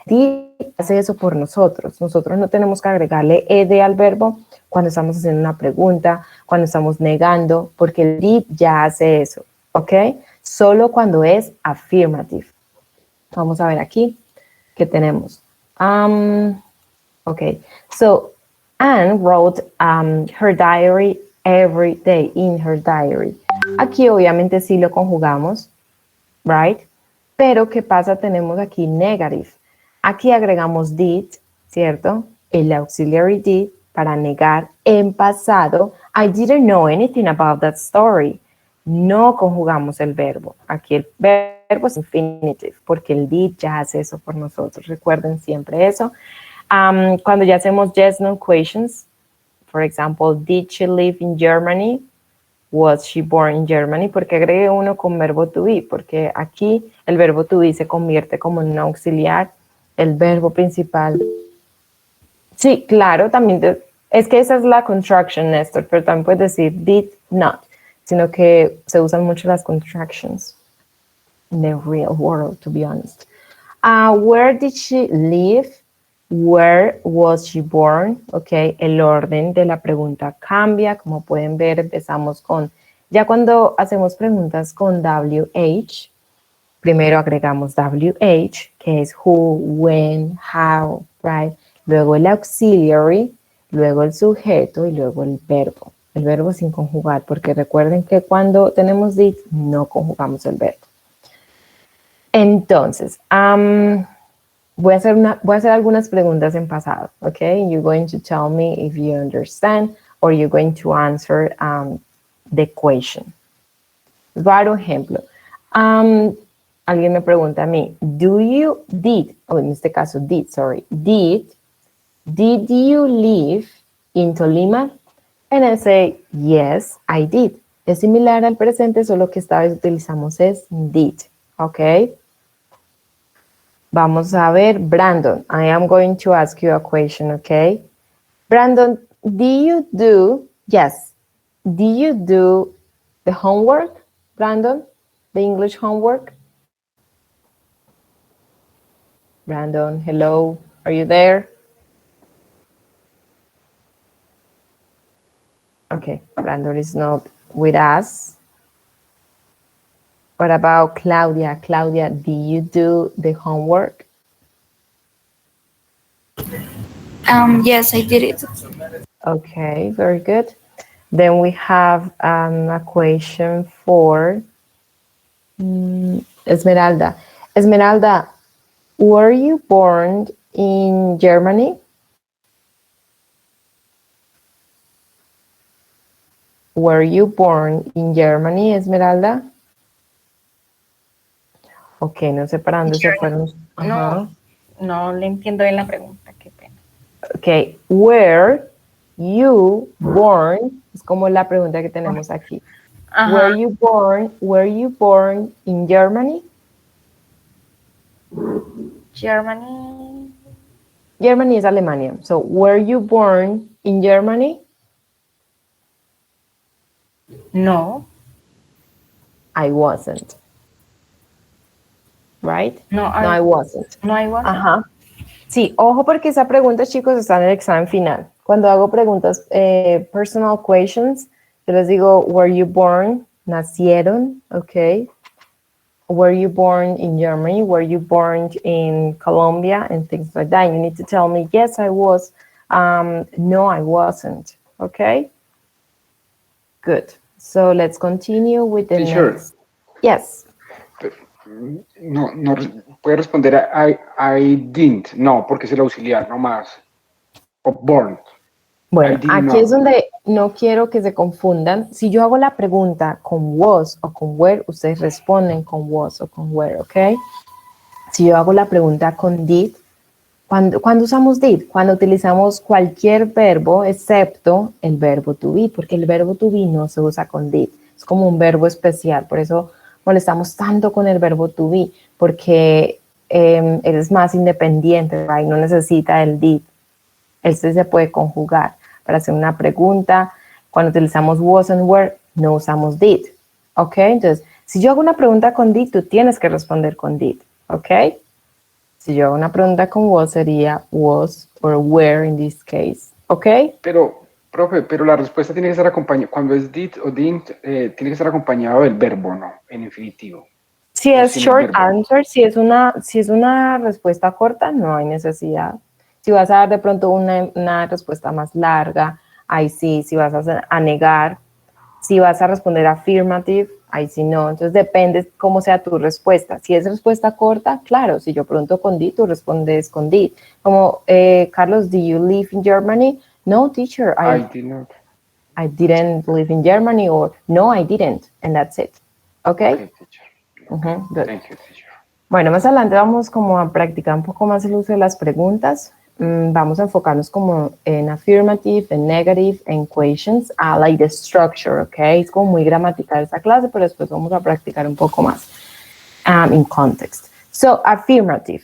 did hace eso por nosotros. Nosotros no tenemos que agregarle ed al verbo cuando estamos haciendo una pregunta, cuando estamos negando, porque el did ya hace eso, ¿ok? Solo cuando es affirmative. Vamos a ver aquí qué tenemos. Okay, so Anne wrote her diary every day, in her diary. Aquí obviamente sí lo conjugamos, right? Pero ¿qué pasa? Tenemos aquí negative. Aquí agregamos did, ¿cierto? El auxiliary did para negar en pasado. I didn't know anything about that story. No conjugamos el verbo. Aquí el verbo es infinitive porque el did ya hace eso por nosotros. Recuerden siempre eso. Cuando ya hacemos yes, no questions, for example, did she live in Germany? Was she born in Germany? Porque agregué uno con verbo to be, porque aquí el verbo to be se convierte como en un auxiliar, el verbo principal. Sí, claro, también es que esa es la contraction, Néstor, pero también puedes decir did not, sino que se usan mucho las contractions in the real world, to be honest. Where did she live? Where was she born? Ok, el orden de la pregunta cambia. Como pueden ver, empezamos con, ya cuando hacemos preguntas con WH, primero agregamos WH, que es who, when, how, right? Luego el auxiliary, luego el sujeto y luego el verbo. El verbo sin conjugar, porque recuerden que cuando tenemos did, no conjugamos el verbo. Entonces, voy a hacer algunas preguntas en pasado, okay? You're going to tell me if you understand or you're going to answer the question. Varios ejemplo. Alguien me pregunta a mí, en este caso did you live in Tolima? And I say, yes, I did. Es similar al presente, solo que esta vez utilizamos es did, okay? Vamos a ver, Brandon, I am going to ask you a question, okay? Brandon, do you do the homework, Brandon? The English homework? Brandon, hello, are you there? Okay, Brandon is not with us. What about Claudia? Claudia, do you do the homework? Yes, I did it. Okay, very good. Then we have a question for Esmeralda. Esmeralda, were you born in Germany? Were you born in Germany, Esmeralda? Ok, no sé para dónde se fueron. Ajá. No le entiendo bien la pregunta, qué pena. Ok, were you born? Es como la pregunta que tenemos aquí. Ajá. Were you born in Germany? Germany. Germany es Alemania. So, were you born in Germany? No. I wasn't. Right? No, I wasn't. No, I wasn't. Ajá. Sí, ojo porque esa pregunta, chicos, está en el examen final. Cuando hago preguntas, personal questions, yo les digo, were you born? Nacieron, ok. Were you born in Germany? Were you born in Colombia? And things like that. You need to tell me, yes, I was. No, I wasn't. Okay? Good. So let's continue with the Teacher. next. Yes. No, no puede responder a I didn't. No, porque es el auxiliar, no más. O born. Bueno, aquí es donde no quiero que se confundan. Si yo hago la pregunta con was o con where, ustedes responden con was o con where, ¿ok? Si yo hago la pregunta con did, ¿cuándo usamos did? Cuando utilizamos cualquier verbo excepto el verbo to be, porque el verbo to be no se usa con did. Es como un verbo especial, por eso molestamos tanto con el verbo to be, porque él es más independiente, right? No necesita el did. Este se puede conjugar para hacer una pregunta. Cuando utilizamos was and were, no usamos did. ¿Ok? Entonces, si yo hago una pregunta con did, tú tienes que responder con did. ¿Ok? Si yo hago una pregunta con was, sería was or were in this case. ¿Ok? Pero, profe, pero la respuesta tiene que estar acompañada, cuando es did o didn't, tiene que estar acompañado del verbo, ¿no? En infinitivo. Si es short answer, si es una respuesta corta, no hay necesidad. Si vas a dar de pronto una respuesta más larga, ahí sí. Si vas a negar, si vas a responder affirmative, ahí sí no. Entonces depende cómo sea tu respuesta. Si es respuesta corta, claro, si yo pregunto con did, tú respondes con did. Como, Carlos, do you live in Germany? No, teacher, I did not. I didn't live in Germany, or no, I didn't, and that's it. Okay? Okay, teacher. Good. Thank you, teacher. Bueno, más adelante vamos como a practicar un poco más el uso de las preguntas. Vamos a enfocarnos como en affirmative, en negative, en questions, like the structure, ¿ok? Es como muy gramatical esta clase, pero después vamos a practicar un poco más in context. So, affirmative.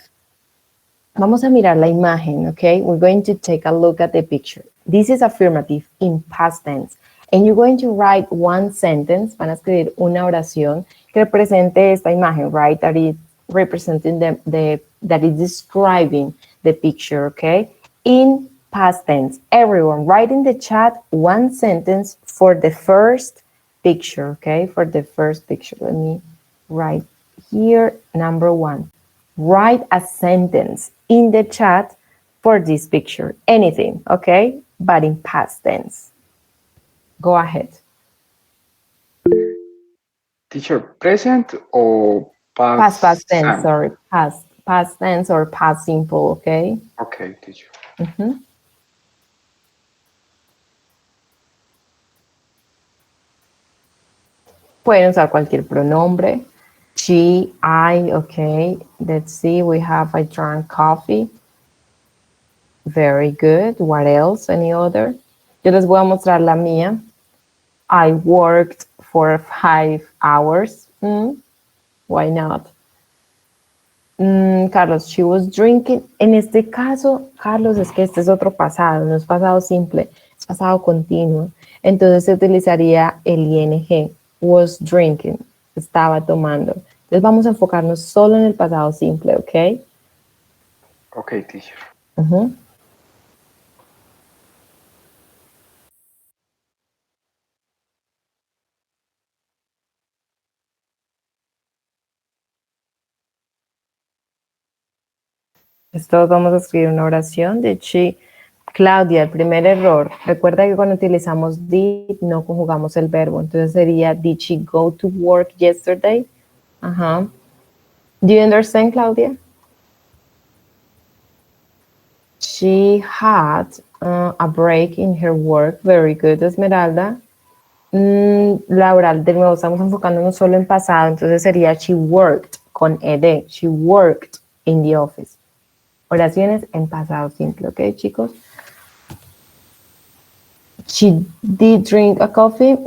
Vamos a mirar la imagen, ¿ok? We're going to take a look at the picture. This is affirmative in past tense. And you're going to write one sentence, van a escribir una oración que represente esta imagen, right? That is representing that is describing the picture, okay? In past tense. Everyone, write in the chat one sentence for the first picture, okay? For the first picture. Let me write here, number 1. Write a sentence in the chat for this picture. Anything, okay? But in past tense. Go ahead. Teacher, present or past? Past tense, sorry. Past tense or past simple, okay? Okay, teacher. Pueden usar cualquier pronombre. She, I, okay. Let's see, we have I drank coffee. Very good. What else? Any other? Yo les voy a mostrar la mía. I worked for 5 hours. Why not? Carlos, she was drinking. En este caso, Carlos, es que este es otro pasado, no es pasado simple, es pasado continuo. Entonces se utilizaría el ing, was drinking, estaba tomando. Entonces vamos a enfocarnos solo en el pasado simple, ¿ok? Okay, teacher. Uh-huh. Todos vamos a escribir una oración. Did she... Claudia, el primer error. Recuerda que cuando utilizamos did no conjugamos el verbo. Entonces sería, did she go to work yesterday? Ajá. Do you understand, Claudia? She had a break in her work. Very good, Esmeralda. Laura, de nuevo estamos enfocándonos solo en pasado. Entonces sería, she worked con ed. She worked in the office. Oraciones en pasado simple, ¿ok, chicos? She did drink a coffee.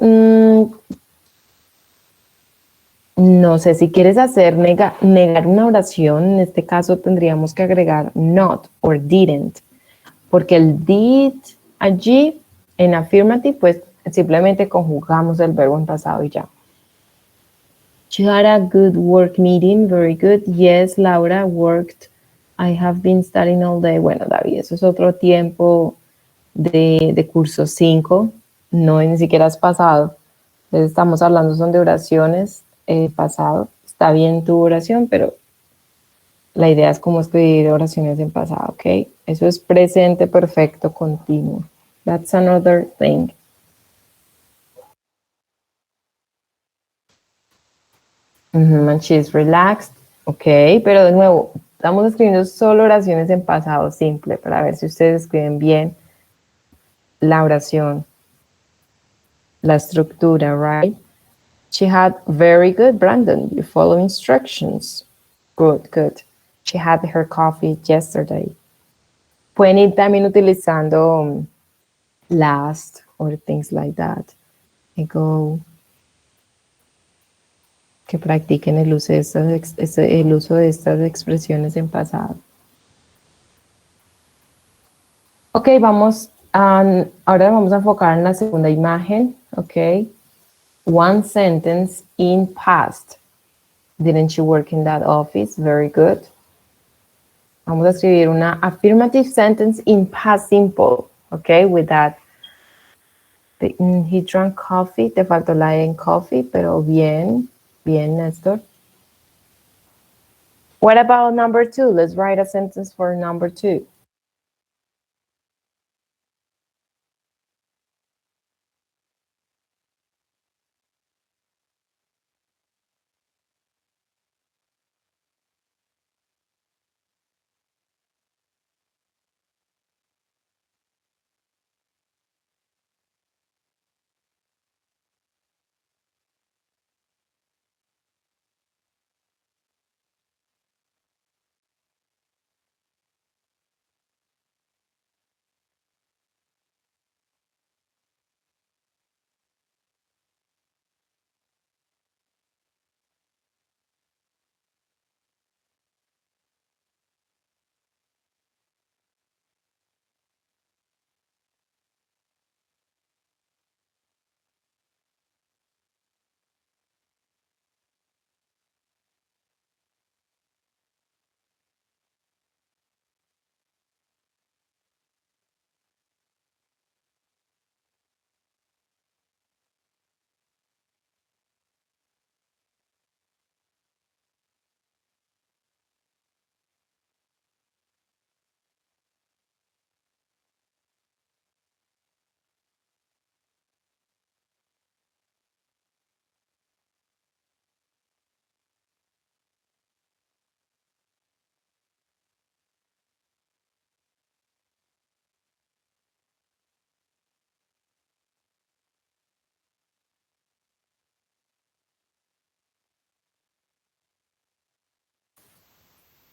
No sé, si quieres hacer negar una oración, en este caso tendríamos que agregar not or didn't, porque el did allí en affirmative, pues simplemente conjugamos el verbo en pasado y ya. She had a good work meeting, very good. Yes, Laura worked. I have been studying all day. Bueno, David, eso es otro tiempo de curso 5, no ni siquiera es pasado. Entonces estamos hablando, son de oraciones pasado. Está bien tu oración, pero la idea es como escribir oraciones en pasado, ¿ok? Eso es presente perfecto continuo. That's another thing. And she's relaxed, ok, pero de nuevo, estamos escribiendo solo oraciones en pasado simple para ver si ustedes escriben bien la oración, la estructura, right? She had very good, Brandon. You follow instructions. Good, good. She had her coffee yesterday. Pueden ir también utilizando last or things like that. Ago. Que practiquen el uso de estas expresiones en pasado. Ok, ahora vamos a enfocar en la segunda imagen. Ok. One sentence in past. Didn't you work in that office? Very good. Vamos a escribir una affirmative sentence in past simple. Okay, with that. He drank coffee. Te faltó la en coffee, pero bien. Bien, Néstor. What about number 2? Let's write a sentence for number 2.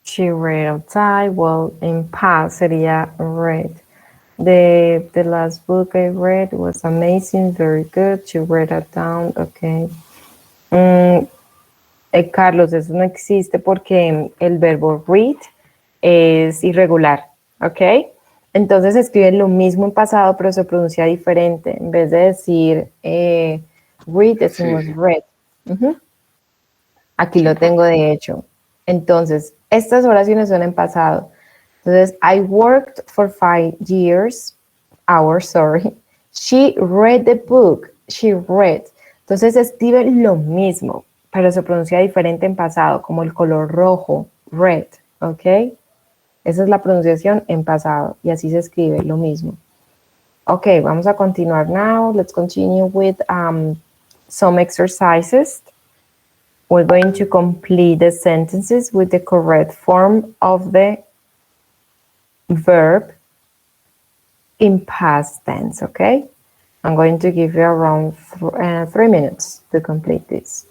She read outside. Well, in past sería read. The last book I read was amazing, very good. She read it down, okay. Carlos, eso no existe porque el verbo read es irregular, ¿ok? Entonces escriben lo mismo en pasado, pero se pronuncia diferente. En vez de decir read, decimos Sí. read. Aquí lo tengo de hecho. Entonces, estas oraciones son en pasado. Entonces, I worked for 5 hours. She read the book. She read. Entonces, escribe lo mismo, pero se pronuncia diferente en pasado, como el color rojo, red, ¿ok? Esa es la pronunciación en pasado y así se escribe, lo mismo. Okay, vamos a continuar now. Let's continue with some exercises. We're going to complete the sentences with the correct form of the verb in past tense, okay? I'm going to give you around 3 minutes to complete this.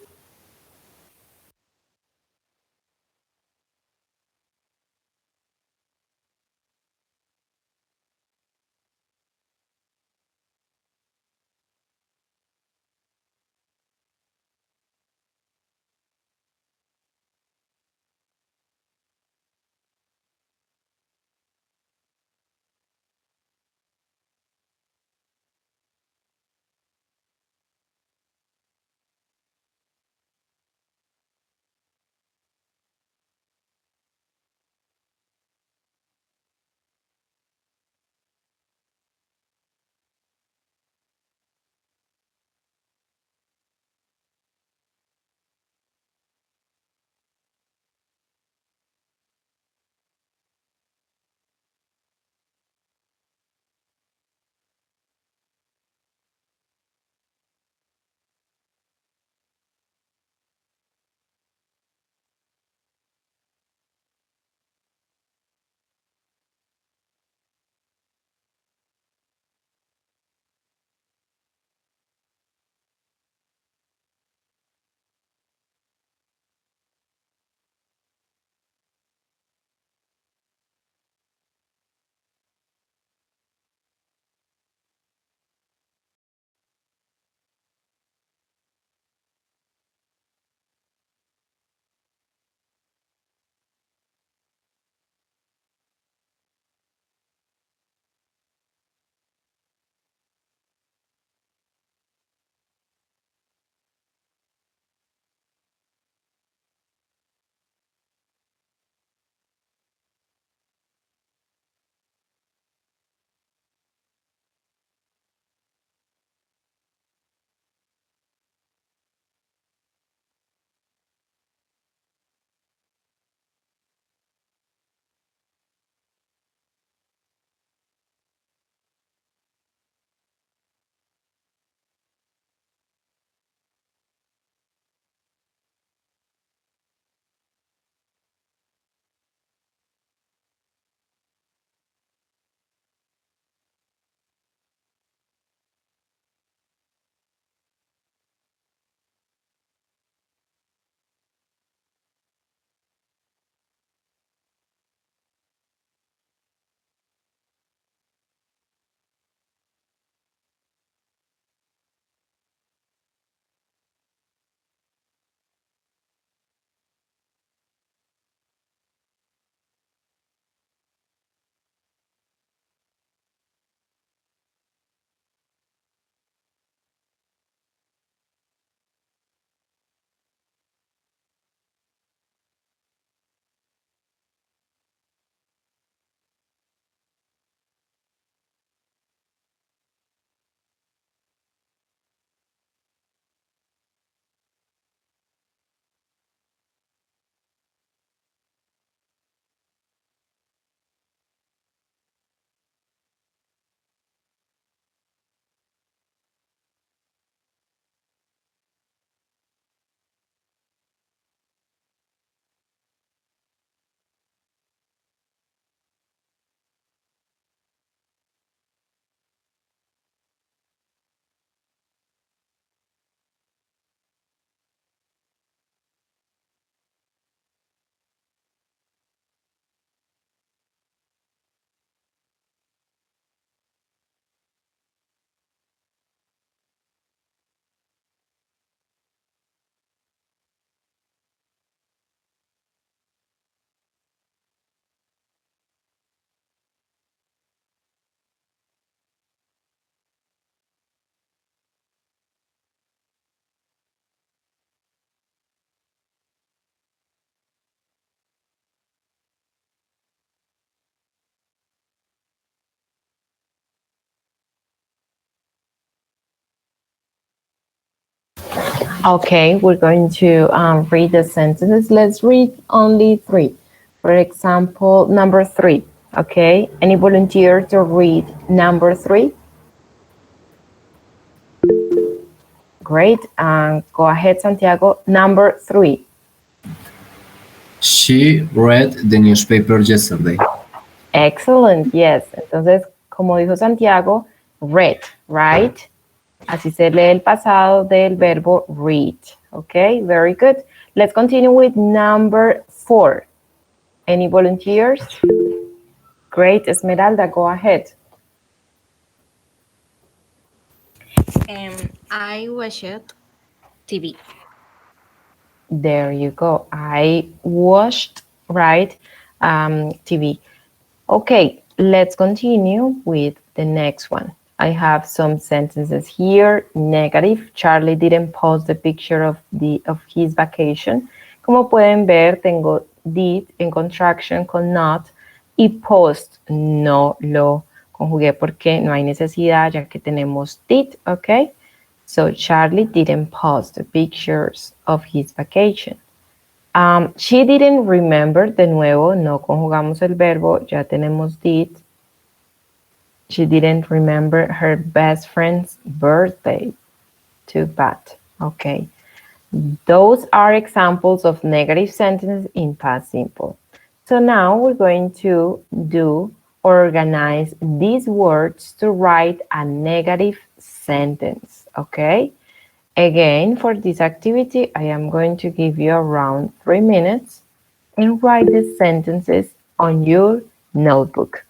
Okay, we're going to read the sentences. Let's read only 3. For example, number 3, okay? Any volunteer to read number 3? Great, go ahead, Santiago. Number 3. She read the newspaper yesterday. Excellent, yes. Entonces, como dijo Santiago, read, right? Así se lee el pasado del verbo read. Okay, very good. Let's continue with number 4. Any volunteers? Great, Esmeralda, go ahead. I watched TV. There you go. I watched, right, TV. Okay, let's continue with the next one. I have some sentences here. Negative. Charlie didn't post the picture of his vacation. Como pueden ver, tengo did en contraction con not y post no lo conjugué porque no hay necesidad ya que tenemos did, ¿ok? So Charlie didn't post the pictures of his vacation. She didn't remember, de nuevo, no conjugamos el verbo, ya tenemos did. She didn't remember her best friend's birthday. Too bad. Okay. Those are examples of negative sentences in past simple. So now we're going to organize these words to write a negative sentence. Okay. Again, for this activity, I am going to give you around 3 minutes and write the sentences on your notebook.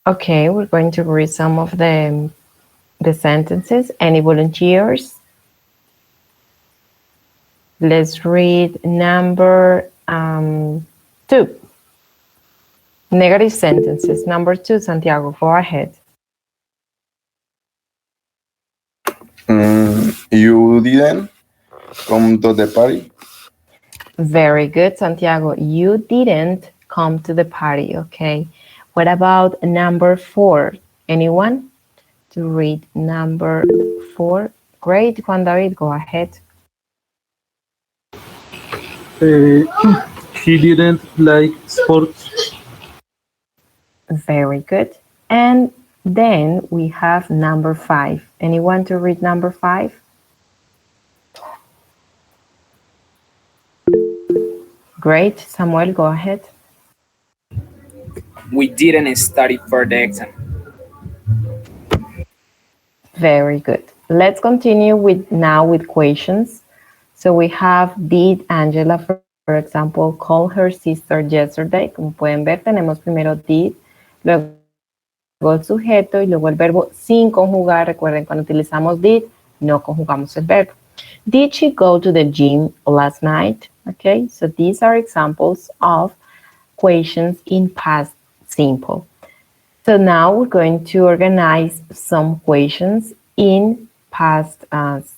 Okay, we're going to read some of the sentences. Any volunteers? Let's read number 2. Negative sentences. Number 2, Santiago, go ahead. You didn't come to the party? Very good, Santiago. You didn't come to the party, okay? What about number 4? Anyone to read number 4? Great, Juan David, go ahead. He didn't like sports. Very good. And then we have number 5. Anyone to read number 5? Great, Samuel, go ahead. We didn't study for the exam. Very good. Let's continue with questions. So we have, did Angela, for example, call her sister yesterday? Como pueden ver, tenemos primero did, luego el sujeto y luego el verbo sin conjugar. Recuerden, cuando utilizamos did, no conjugamos el verbo. Did she go to the gym last night? Okay, so these are examples of questions in past simple. So now we're going to organize some questions in past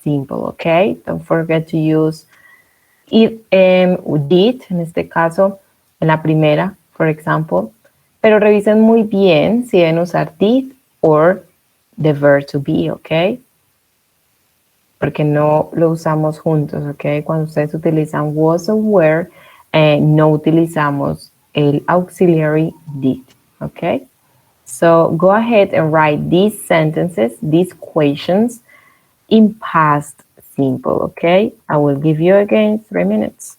simple, okay? Don't forget to use it, did, en este caso, en la primera, for example. Pero revisen muy bien si deben usar did or the verb to be, okay? Porque no lo usamos juntos, okay? Cuando ustedes utilizan was o were, no utilizamos el auxiliary did, okay? So go ahead and write these sentences, these questions in past simple, okay? I will give you again 3 minutes.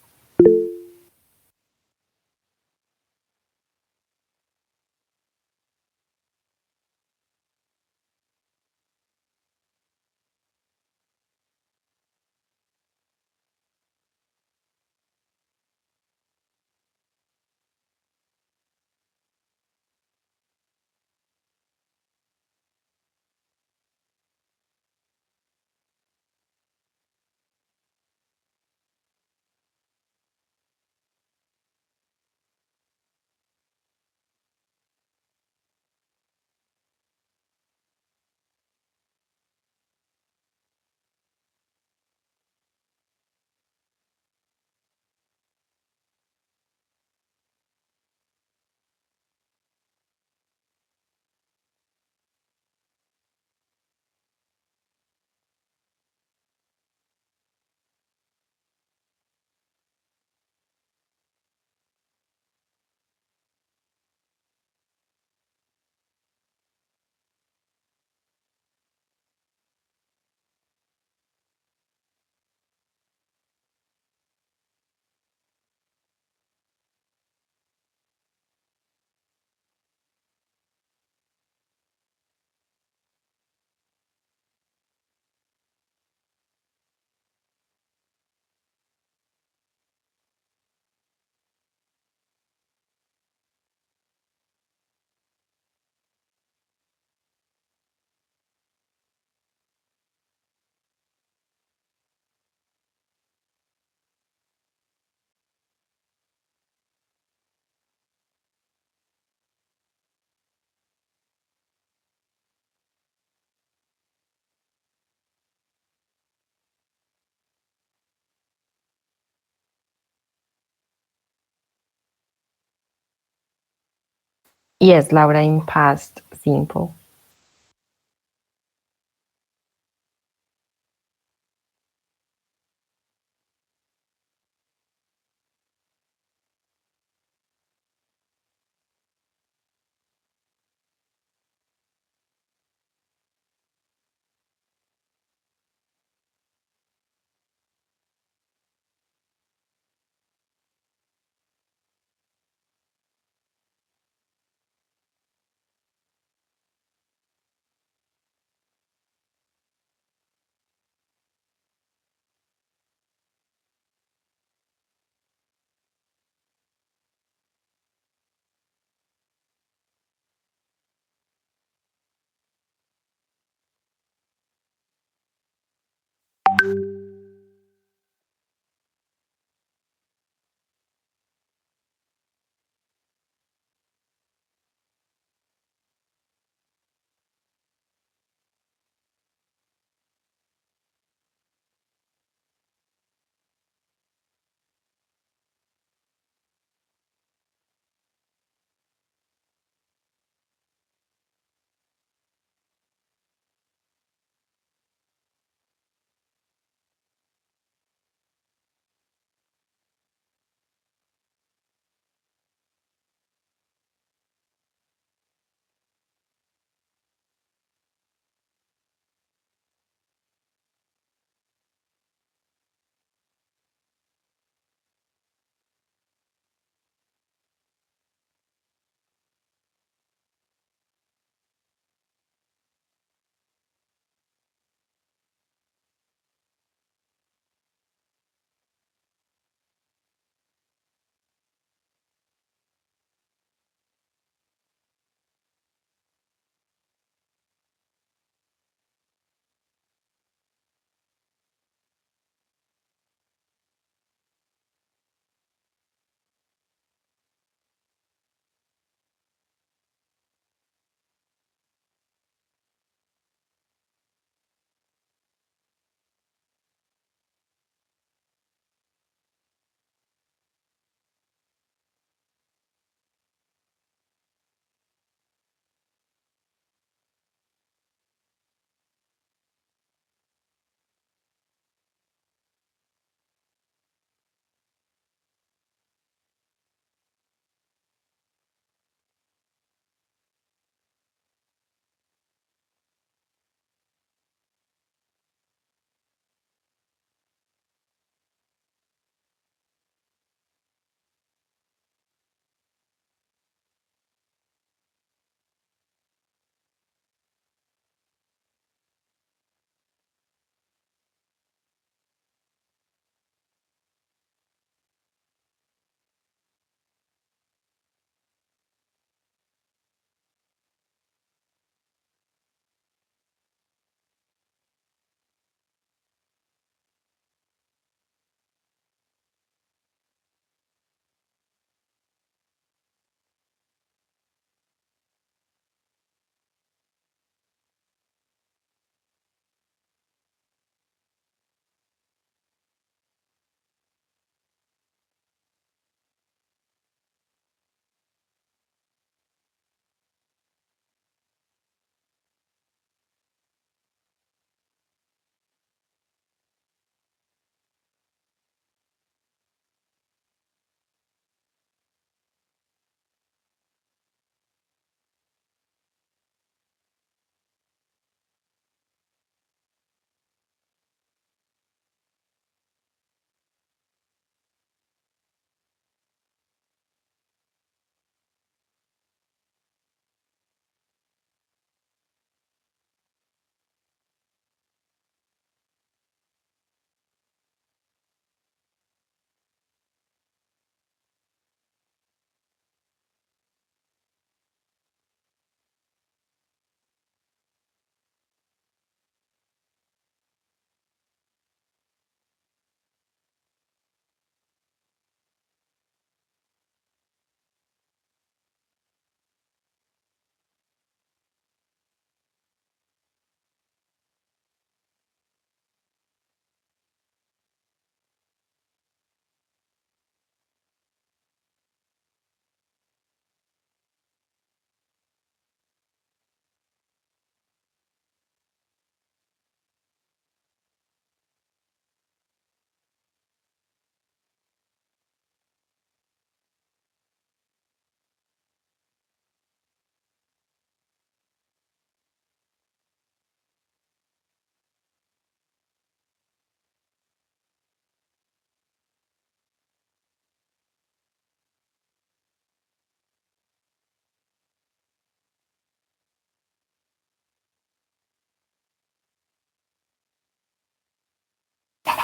Yes, Laura, in past simple.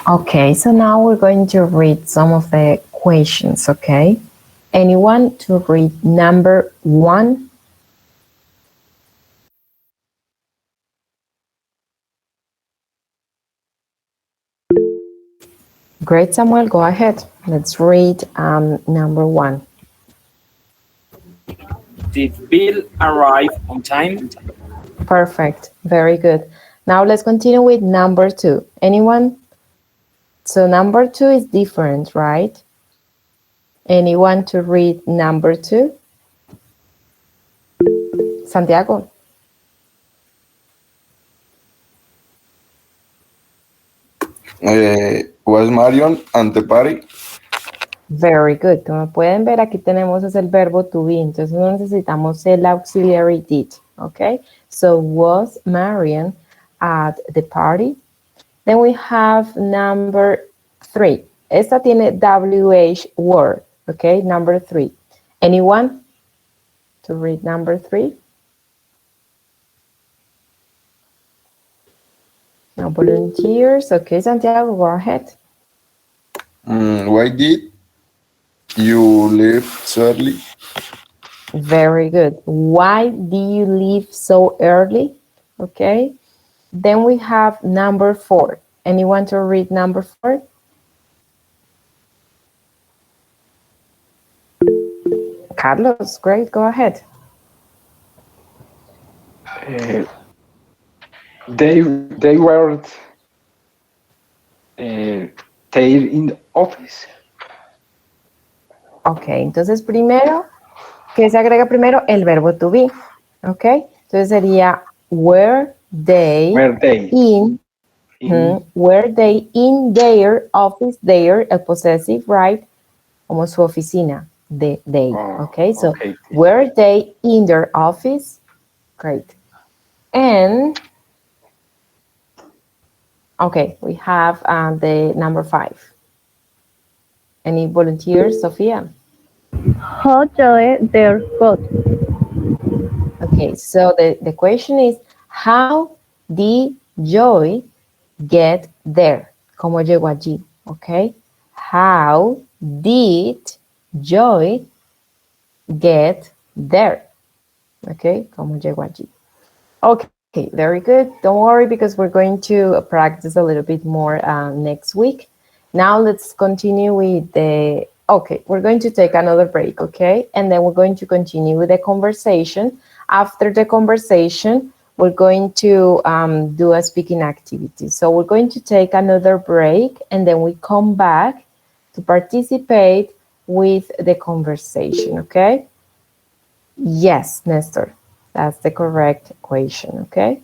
Okay, so now we're going to read some of the questions, okay? Anyone to read number 1? Great, Samuel, go ahead. Let's read number 1. Did Bill arrive on time? Perfect, very good. Now let's continue with number 2. Anyone? So number 2 is different, right? Anyone to read number 2? Santiago. Was Marion at the party? Very good. Como pueden ver, aquí tenemos es el verbo to be. Entonces no necesitamos el auxiliary did. Okay. So was Marion at the party? Then we have number 3. Esta tiene WH word. Okay. Number 3. Anyone to read number 3? No volunteers. Okay, Santiago, go ahead. Why did you leave so early? Very good. Why do you leave so early? Okay. Then we have number 4. Anyone to read number 4? Carlos, great. Go ahead. They were there in the office. Ok, entonces primero, ¿qué se agrega primero? El verbo to be. Ok, entonces sería were they in were they in their office, their, el possessive, right? Como su oficina, de they. Okay, so were they in their office? Great. And okay, we have the number 5. Any volunteers, Sofia? How do their got? Okay, so the question is, how did Joy get there? ¿Cómo llegó allí? Okay, how did Joy get there? Okay, ¿cómo llegó allí? Okay, very good. Don't worry because we're going to practice a little bit more next week. Now let's continue with the, okay, we're going to take another break, okay? And then we're going to continue with the conversation. After the conversation, we're going to do a speaking activity. So we're going to take another break and then we come back to participate with the conversation, okay? Yes, Nestor. That's the correct equation, okay?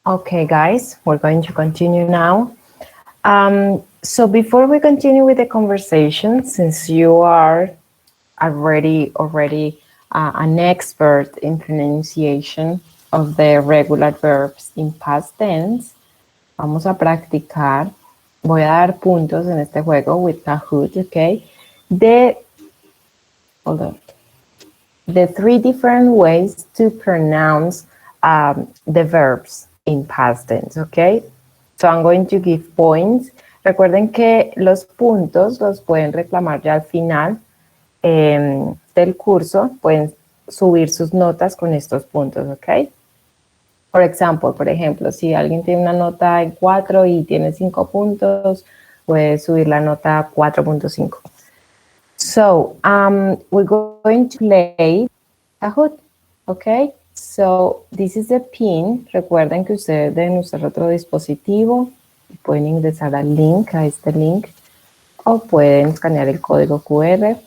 Okay, guys, we're going to continue now. So before we continue with the conversation, since you are already an expert in pronunciation of the regular verbs in past tense, vamos a practicar. Voy a dar puntos en este juego with Kahoot, okay? Hold on. The three different ways to pronounce the verbs in past tense, okay? So I'm going to give points. Recuerden que los puntos los pueden reclamar ya al final del curso. Pueden subir sus notas con estos puntos, ¿ok? Por ejemplo, si alguien tiene una nota en 4 y tiene 5 puntos, puede subir la nota a 4.5. So, we're going to play Kahoot, okay? So, this is the pin. Recuerden que ustedes deben usar otro dispositivo y pueden ingresar al link, a este link, o pueden escanear el código QR.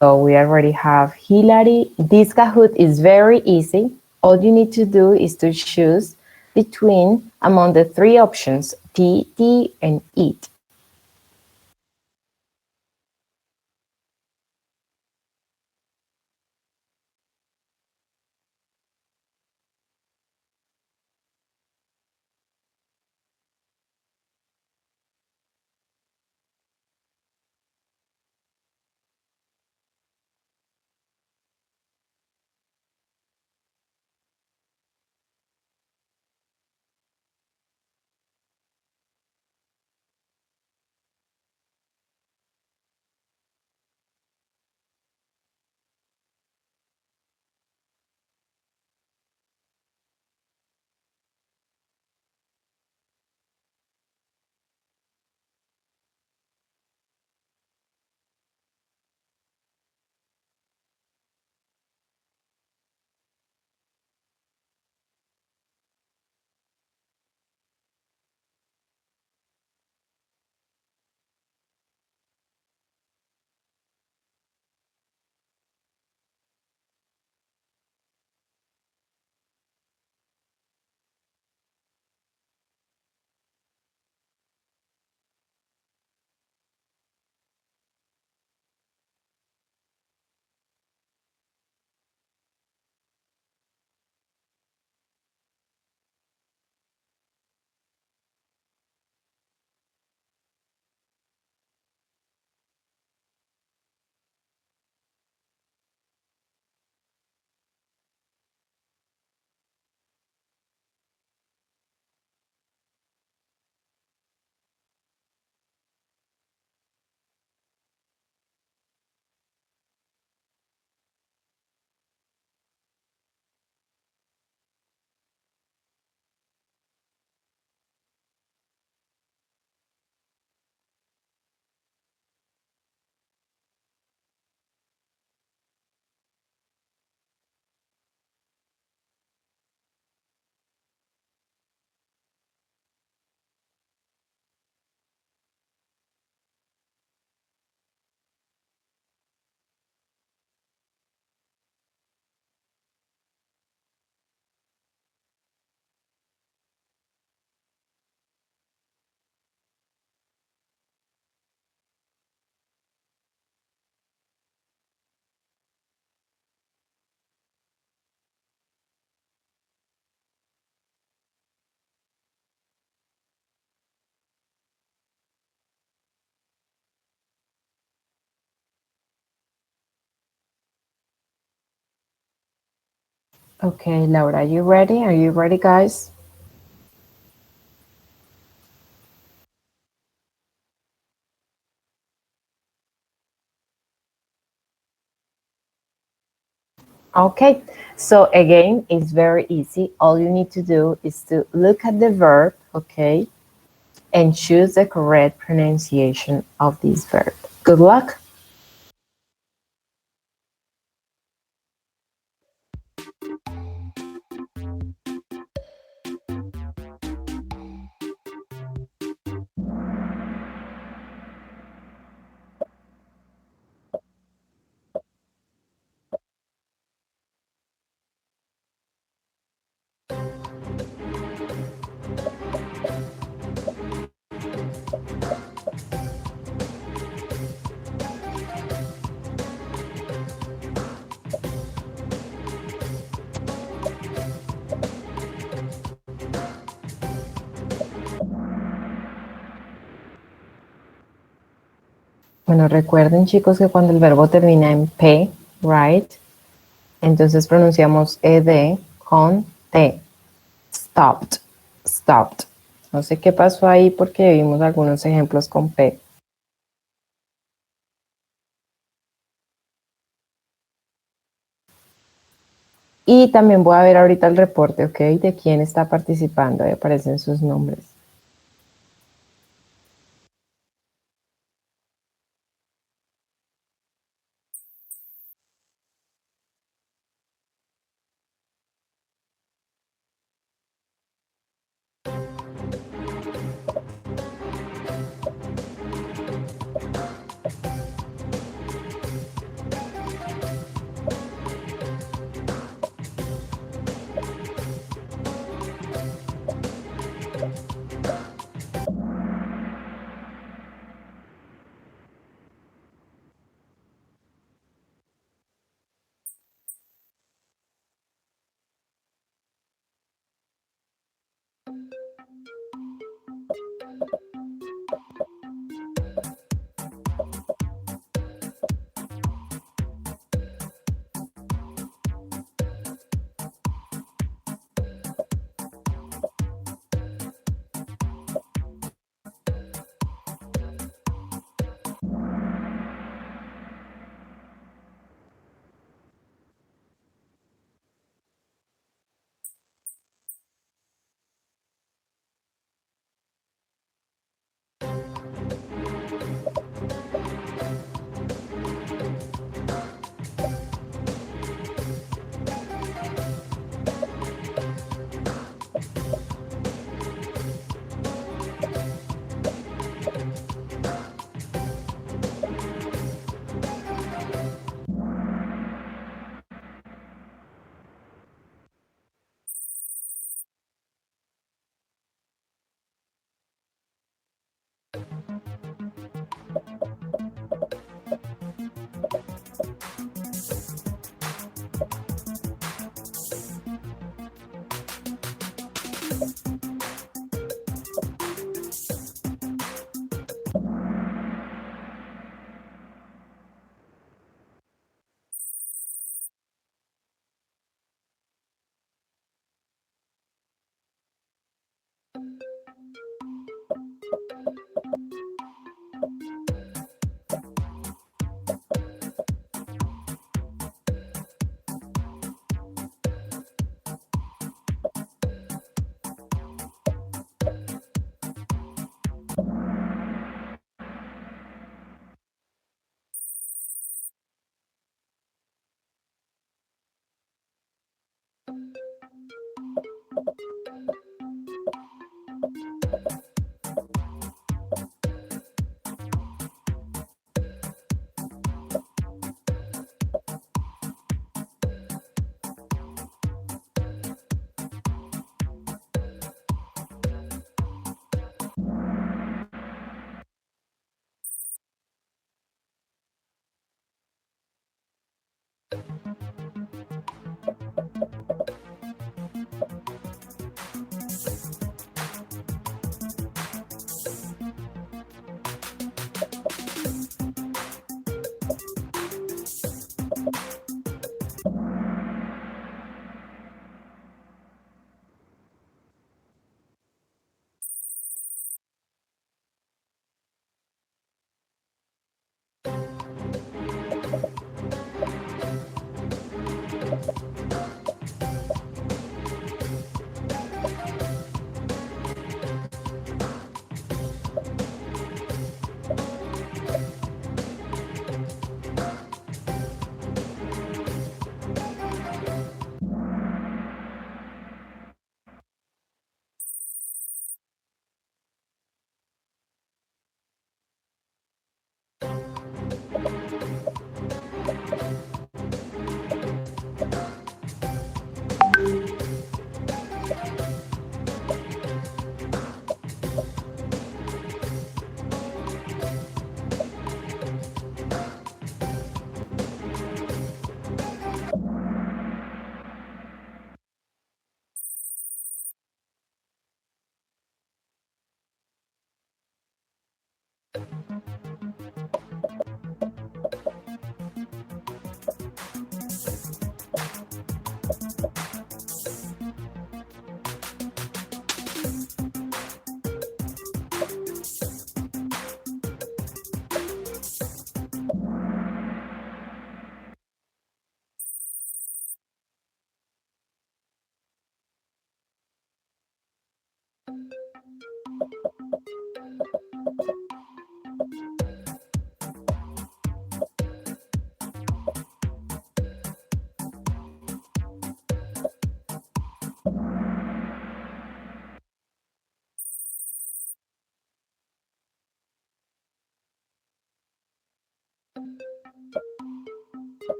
So, we already have Hillary. This Kahoot is very easy. All you need to do is to choose between among the three options, T, T, and eat. Okay, Laura, are you ready? Are you ready, guys? Okay, so again, it's very easy. All you need to do is to look at the verb, okay, and choose the correct pronunciation of this verb. Good luck. Bueno, recuerden chicos que cuando el verbo termina en P, right? Entonces pronunciamos ed con T. Stopped, stopped. No sé qué pasó ahí porque vimos algunos ejemplos con P. Y también voy a ver ahorita el reporte, ¿ok? De quién está participando. Ahí aparecen sus nombres.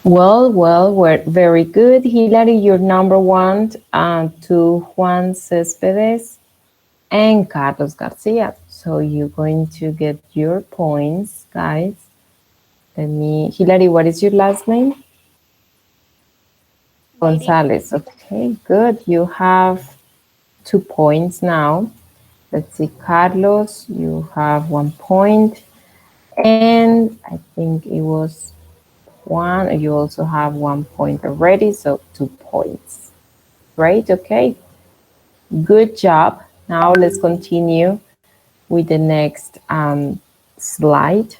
Well, we're very good. Hilary, you're number one, to Juan Céspedes and Carlos Garcia. So you're going to get your points, guys. Hilary, what is your last name? Gonzalez. Okay, good. You have 2 points now. Let's see, Carlos, you have 1 point. And I think it was Juan, you also have 1 point already, so 2 points. Great, okay. Good job. Now let's continue with the next slide.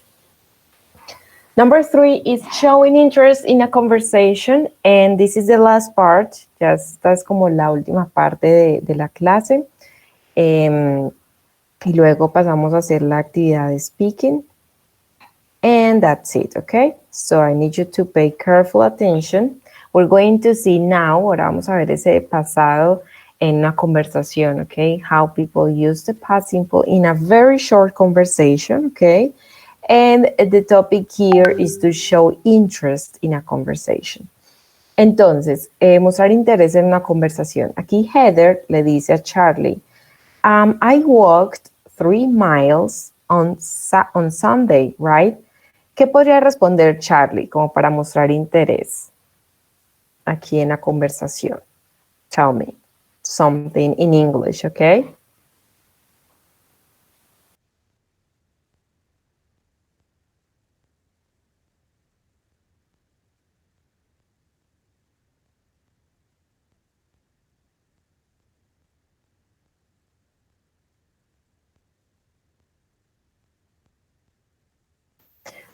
Number 3 is showing interest in a conversation, and this is the last part. Ya esta es como la última parte de la clase. Y luego pasamos a hacer la actividad de speaking. And that's it, okay? So I need you to pay careful attention. We're going to see now, ahora vamos a ver ese pasado en una conversación, okay? How people use the past simple in a very short conversation, okay? And the topic here is to show interest in a conversation. Entonces, mostrar interés en una conversación. Aquí Heather le dice a Charlie, I walked 3 miles on Sunday, right? ¿Qué podría responder Charlie como para mostrar interés aquí en la conversación? Tell me something in English, okay?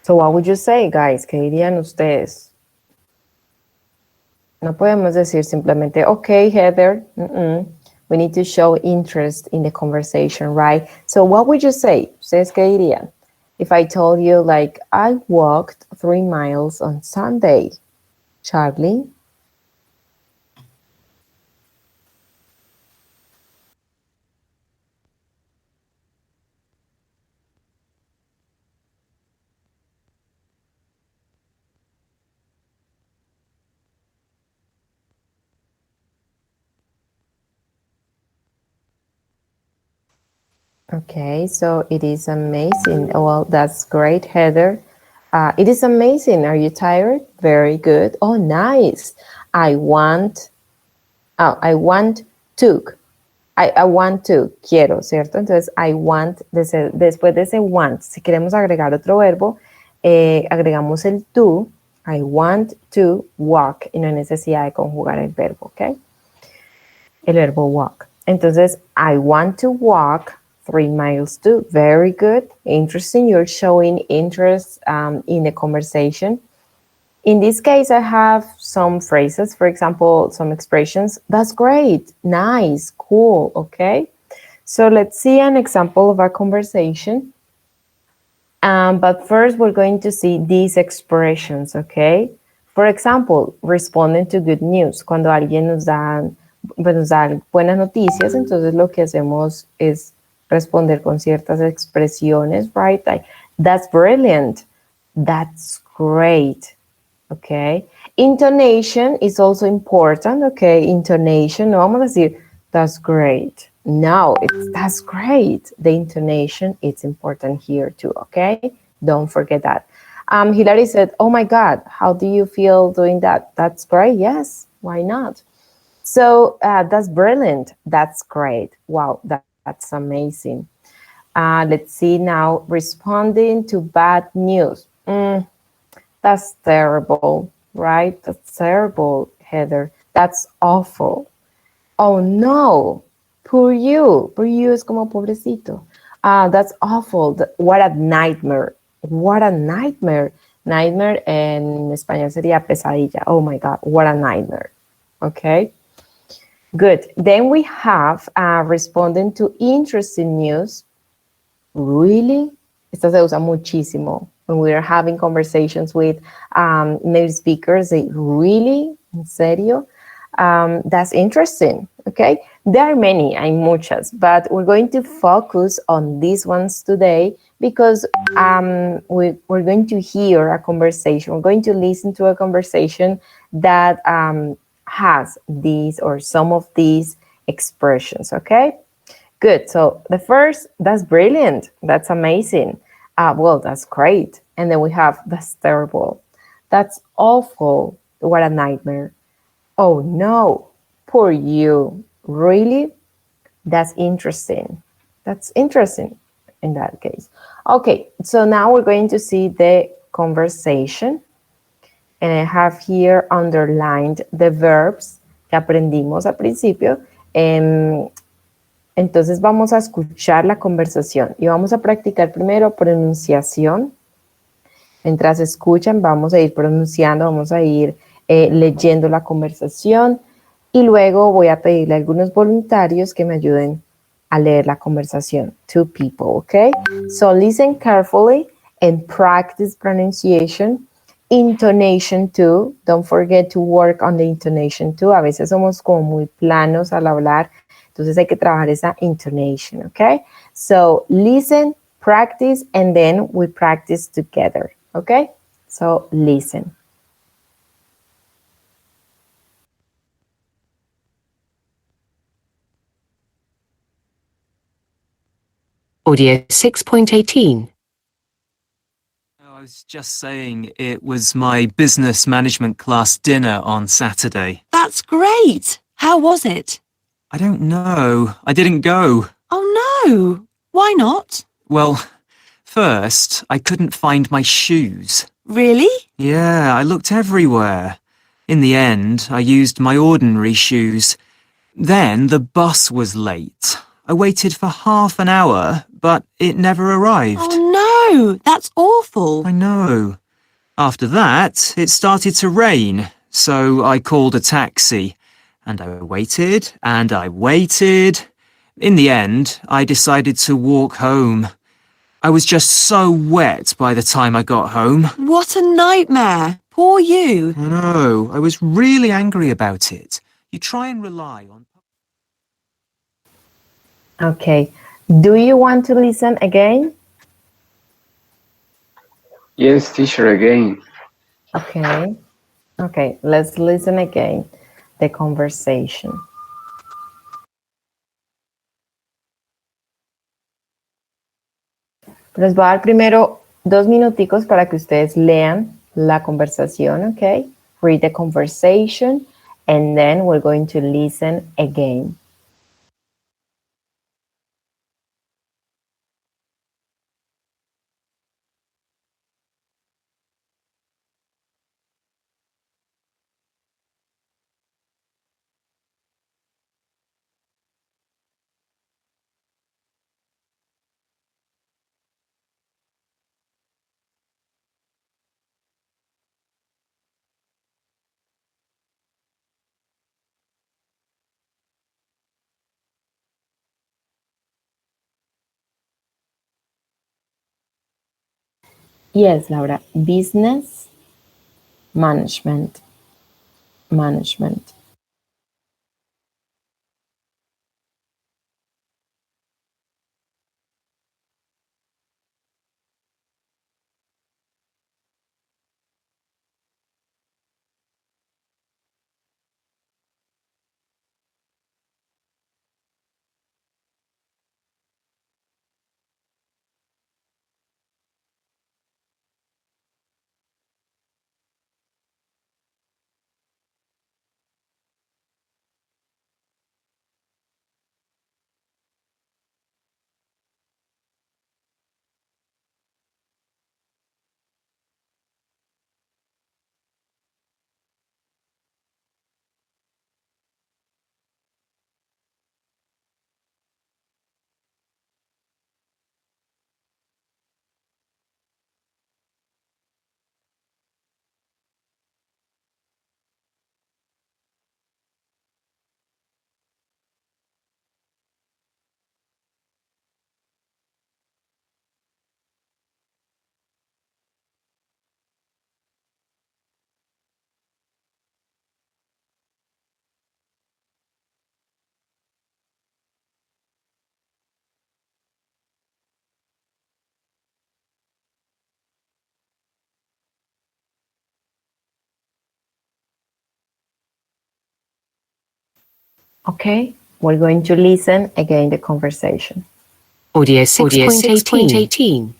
So what would you say, guys? ¿Qué dirían ustedes? No podemos decir simplemente, okay, Heather. We need to show interest in the conversation, right? So what would you say? ¿Ustedes qué dirían? If I told you, like, I walked 3 miles on Sunday, Charlie? Okay, so it is amazing. Well, that's great, Heather. It is amazing. Are you tired? Very good. Oh, nice. I want to. I want to, quiero, ¿cierto? Entonces, I want, después de ese want, si queremos agregar otro verbo, agregamos el to. I want to walk y no hay necesidad de conjugar el verbo, ¿ok? El verbo walk. Entonces, I want to walk 3 miles too. Very good. Interesting. You're showing interest in the conversation. In this case, I have some phrases, for example, some expressions. That's great. Nice. Cool. Okay. So let's see an example of a conversation. But first, we're going to see these expressions, okay? For example, responding to good news. Cuando alguien nos da buenas noticias, entonces lo que hacemos es responder con ciertas expresiones, right? Like, that's brilliant. That's great. Okay. Intonation is also important. Okay. Intonation. No vamos a decir, that's great. No, that's great. The intonation is important here too. Okay. Don't forget that. Hilary said, oh my God, how do you feel doing that? That's great. Yes. Why not? So that's brilliant. That's great. Wow. That's amazing. Let's see now. Responding to bad news. That's terrible, right? That's terrible, Heather. That's awful. Oh no, poor you. Poor you es como pobrecito. That's awful. What a nightmare. What a nightmare. Nightmare en español sería pesadilla. Oh my God, what a nightmare. Okay. Good. Then we have responding to interesting news. Really? Esta se usa muchísimo. When we are having conversations with native speakers, they really, en serio, that's interesting, okay? There are many, hay muchas, but we're going to focus on these ones today because we're going to hear a conversation, we're going to listen to a conversation that has these or some of these expressions, okay? Good. So the first, that's brilliant. That's amazing. Well, that's great. And then we have, that's terrible. That's awful. What a nightmare. Oh no, poor you. Really? That's interesting. That's interesting in that case. Okay, so now we're going to see the conversation. And I have here underlined the verbs que aprendimos al principio. Entonces vamos a escuchar la conversación y vamos a practicar primero pronunciación. Mientras escuchan vamos a ir pronunciando, vamos a ir leyendo la conversación y luego voy a pedirle a algunos voluntarios que me ayuden a leer la conversación. 2 people, okay? So listen carefully and practice pronunciation. Intonation too. Don't forget to work on the intonation too. A veces somos como muy planos al hablar. Entonces hay que trabajar esa intonation, okay? So listen, practice, and then we practice together, okay? So listen. Audio 6.18. I was just saying it was my business management class dinner on Saturday. That's great. How was it? I don't know. I didn't go. Oh no. Why not? Well, first, I couldn't find my shoes. Really? Yeah, I looked everywhere. In the end, I used my ordinary shoes. Then the bus was late. I waited for half an hour, but it never arrived. Oh no, that's awful. I know. After that, it started to rain, so I called a taxi. And I waited, and I waited. In the end, I decided to walk home. I was just so wet by the time I got home. What a nightmare. Poor you. I know. I was really angry about it. You try and rely on... Okay. Do you want to listen again? Yes, teacher, again. Okay. Okay, let's listen again. The conversation. Les voy a dar primero 2 minuticos para que ustedes lean la conversación, okay? Read the conversation, and then we're going to listen again. Yes, Laura. Business management. Management. Okay, we're going to listen again the conversation. Audio 6.18.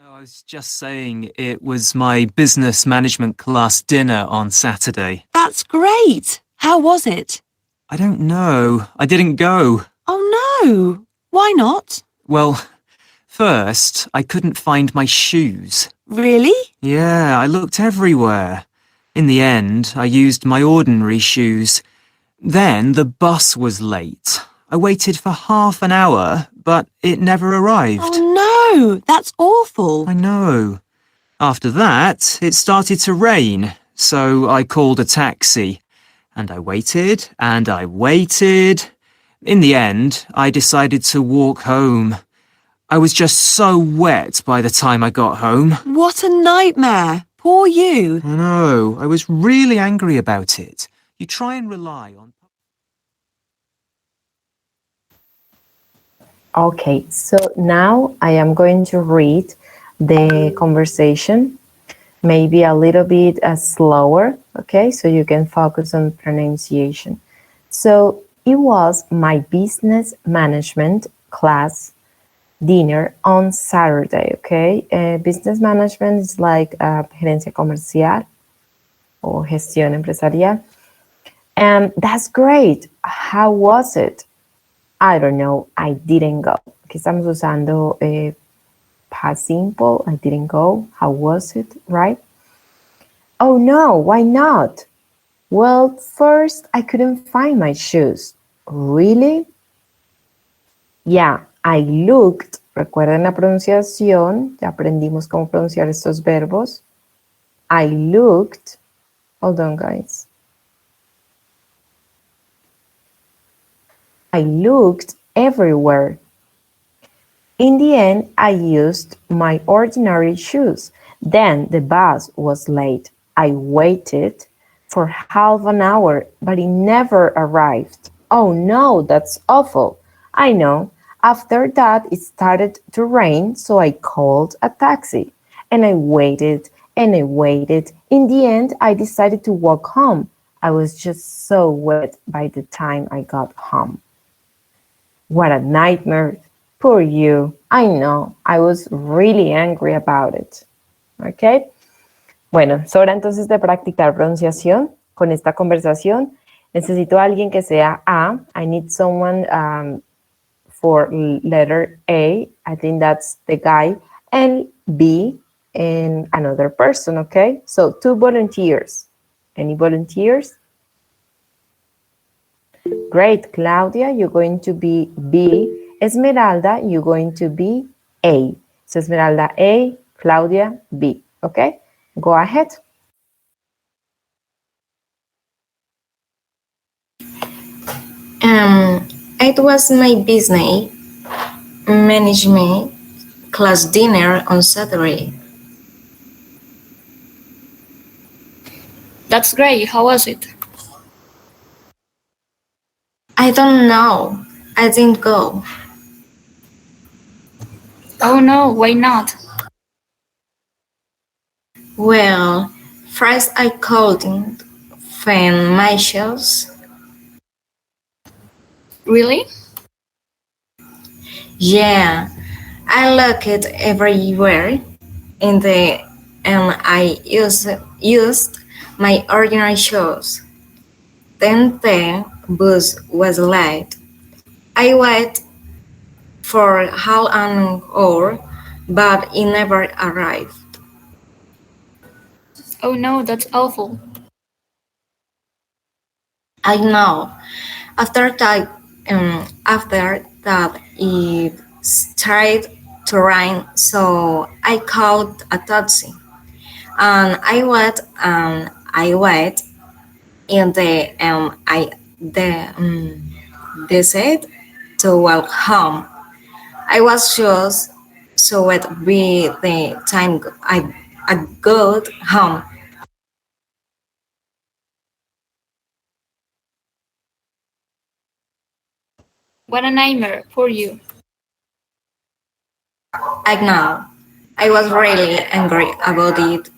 I was just saying it was my business management class dinner on Saturday. That's great. How was it? I don't know. I didn't go. Oh no. Why not? Well, first, I couldn't find my shoes. Really? Yeah, I looked everywhere. In the end, I used my ordinary shoes. Then the bus was late. I waited for half an hour, but it never arrived. Oh no, that's awful. I know. After that, it started to rain, so I called a taxi. And I waited, and I waited. In the end, I decided to walk home. I was just so wet by the time I got home. What a nightmare. Poor you. I know. I was really angry about it. You try and rely on... Okay, so now I am going to read the conversation, maybe a little bit slower, okay, so you can focus on pronunciation. So it was my business management class dinner on Saturday, okay? Business management is like gerencia comercial o gestión empresarial. And that's great. How was it? I don't know. I didn't go. Aquí estamos usando past simple. I didn't go. How was it, right? Oh no, why not? Well, first I couldn't find my shoes. Really? Yeah, I looked. Recuerden la pronunciación. Ya aprendimos cómo pronunciar estos verbos. I looked. Hold on, guys. I looked everywhere. In the end, I used my ordinary shoes. Then the bus was late. I waited for half an hour, but it never arrived. Oh no, that's awful. I know. After that, it started to rain, so I called a taxi. And I waited and I waited. In the end, I decided to walk home. I was just so wet by the time I got home. What a nightmare. Poor you. I know. I was really angry about it. Okay. Bueno, es hora entonces de practicar pronunciación con esta conversación. Necesito a alguien que sea A. I need someone for letter A. I think that's the guy. And B and another person, okay? So 2 volunteers. Any volunteers? Great, Claudia, you're going to be B. Esmeralda, you're going to be A. So Esmeralda A, Claudia B. Okay, go ahead. It was my business management class dinner on Saturday. That's great. How was it? I don't know. I didn't go. Oh no, why not? Well, first I couldn't find my shoes. Really? Yeah, I looked everywhere and I used my ordinary shoes. Then the bus was late. I waited for half an hour, but it never arrived. Oh no, that's awful. I know. After that, it started to rain, so I called a taxi. And I wait in the said to walk home. I was just so it be the time I got home. What a nightmare. Poor you. I know. I was really angry about it.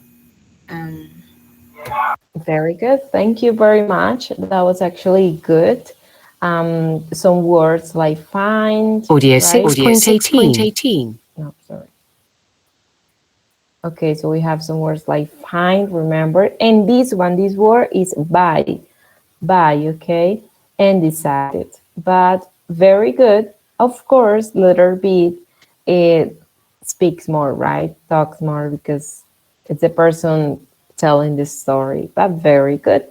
Um, Very good. Thank you very much. That was actually good. Some words like find. Audio right? 6.18. No, sorry. Okay, so we have some words like find, remember, and this word is buy, okay, and decided. But very good. Of course, letter B, it speaks more, right? Talks more because it's the person telling the story, but very good.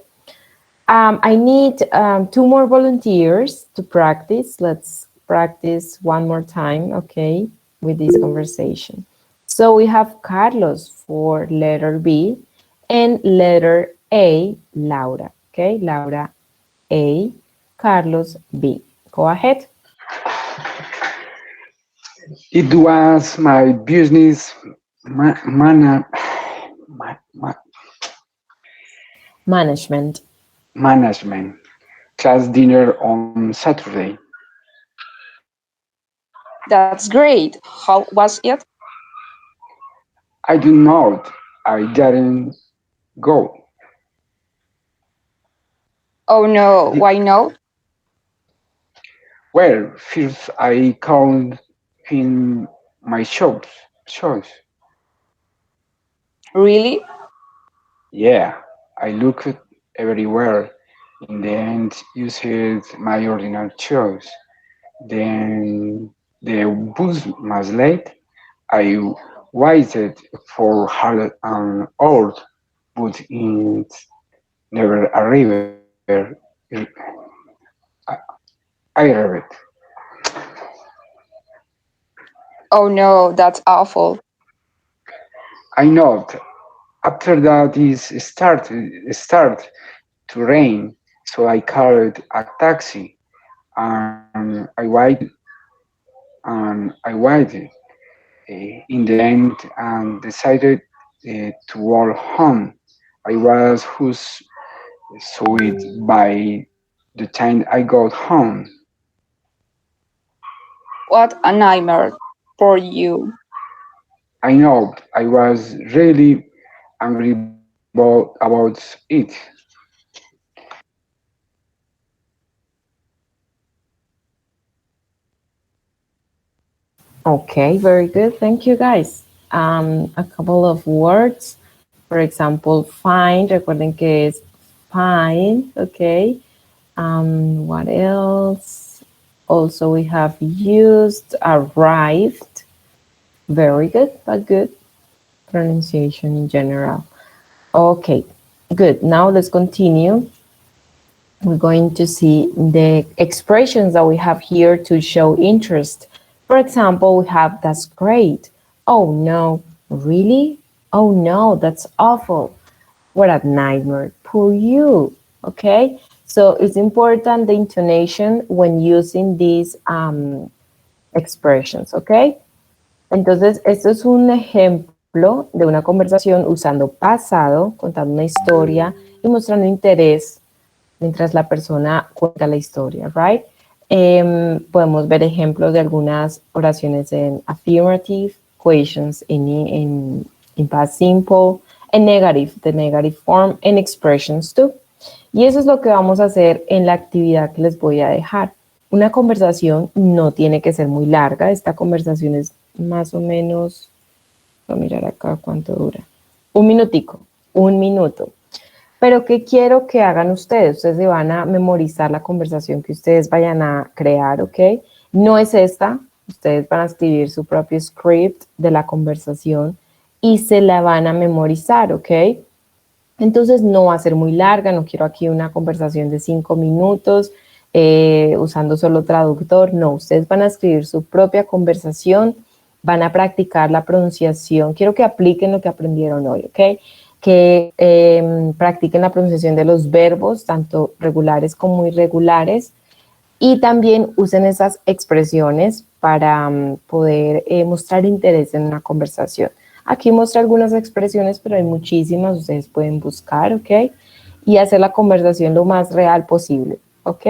I need 2 more volunteers to practice. Let's practice one more time, okay, with this conversation. So we have Carlos for letter B and letter A, Laura. Okay, Laura A, Carlos B. Go ahead. It was my business Management. management class dinner on Saturday. That's great. How was it? I do not. I didn't go. Oh no, why not? Well, first I called in my shows. Really? Yeah, I looked everywhere. In the end, used my ordinary shoes. Then the bus was late. I waited for half an hour, but it never arrived. I arrived. Oh no, that's awful. I know. After that, start to rain, so I called a taxi and I waited in the end and decided to walk home. I was who's so it by the time I got home. What a nightmare for you. I know I was really angry about it. Okay, very good. Thank you, guys. A couple of words. For example, find. Recuerden que es find. Okay. What else? Also, we have used, arrived. Very good, but good pronunciation in general. Okay, good. Now let's continue. We're going to see the expressions that we have here to show interest. For example, we have that's great. Oh no, really? Oh no, that's awful. What a nightmare. Poor you. Okay, so it's important the intonation when using these expressions. Okay, entonces esto es un ejemplo de una conversación usando pasado, contando una historia y mostrando interés mientras la persona cuenta la historia, right? Podemos ver ejemplos de algunas oraciones en affirmative, questions in past simple, en negative, the negative form, and expressions too. Y eso es lo que vamos a hacer en la actividad que les voy a dejar. Una conversación no tiene que ser muy larga. Esta conversación es más o menos, voy a mirar acá cuánto dura. Un minutico, un minuto. Pero ¿qué quiero que hagan ustedes? Ustedes se van a memorizar la conversación que ustedes vayan a crear, ¿ok? No es esta. Ustedes van a escribir su propio script de la conversación y se la van a memorizar, ¿ok? Entonces no va a ser muy larga. No quiero aquí una conversación de 5 minutos usando solo traductor. No, ustedes van a escribir su propia conversación, van a practicar la pronunciación. Quiero que apliquen lo que aprendieron hoy, ¿ok? Que practiquen la pronunciación de los verbos, tanto regulares como irregulares, y también usen esas expresiones para poder mostrar interés en una conversación. Aquí muestra algunas expresiones, pero hay muchísimas, ustedes pueden buscar, ¿ok? Y hacer la conversación lo más real posible, ¿ok?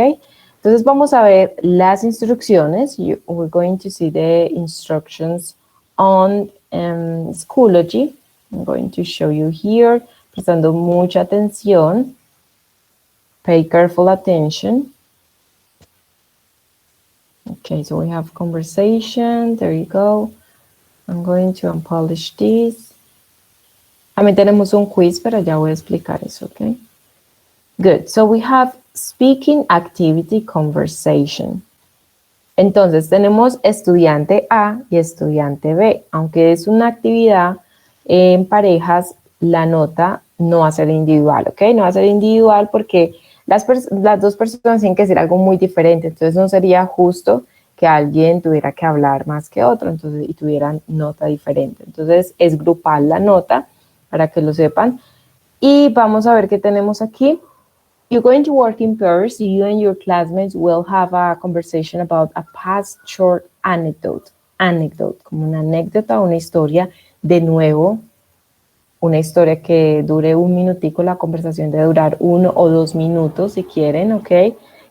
Entonces vamos a ver las instrucciones. We're going to see the instructions on Schoology. I'm going to show you here, prestando mucha atención. Pay careful attention. Okay, so we have conversation. There you go. I'm going to unpolish this. También tenemos un quiz, pero ya voy a explicar eso, okay? Good. So we have speaking activity conversation. Entonces tenemos estudiante A y estudiante B. Aunque es una actividad en parejas, la nota no va a ser individual, ¿ok? No va a ser individual porque las dos personas tienen que decir algo muy diferente. Entonces no sería justo que alguien tuviera que hablar más que otro, entonces, y tuvieran nota diferente. Entonces es grupal la nota, para que lo sepan. Y vamos a ver qué tenemos aquí. You're going to work in pairs. You and your classmates will have a conversation about a past short anecdote. Anecdote, como una anécdota, una historia. De nuevo, una historia que dure un minutico, la conversación debe durar 1 o 2 minutos si quieren, ¿ok?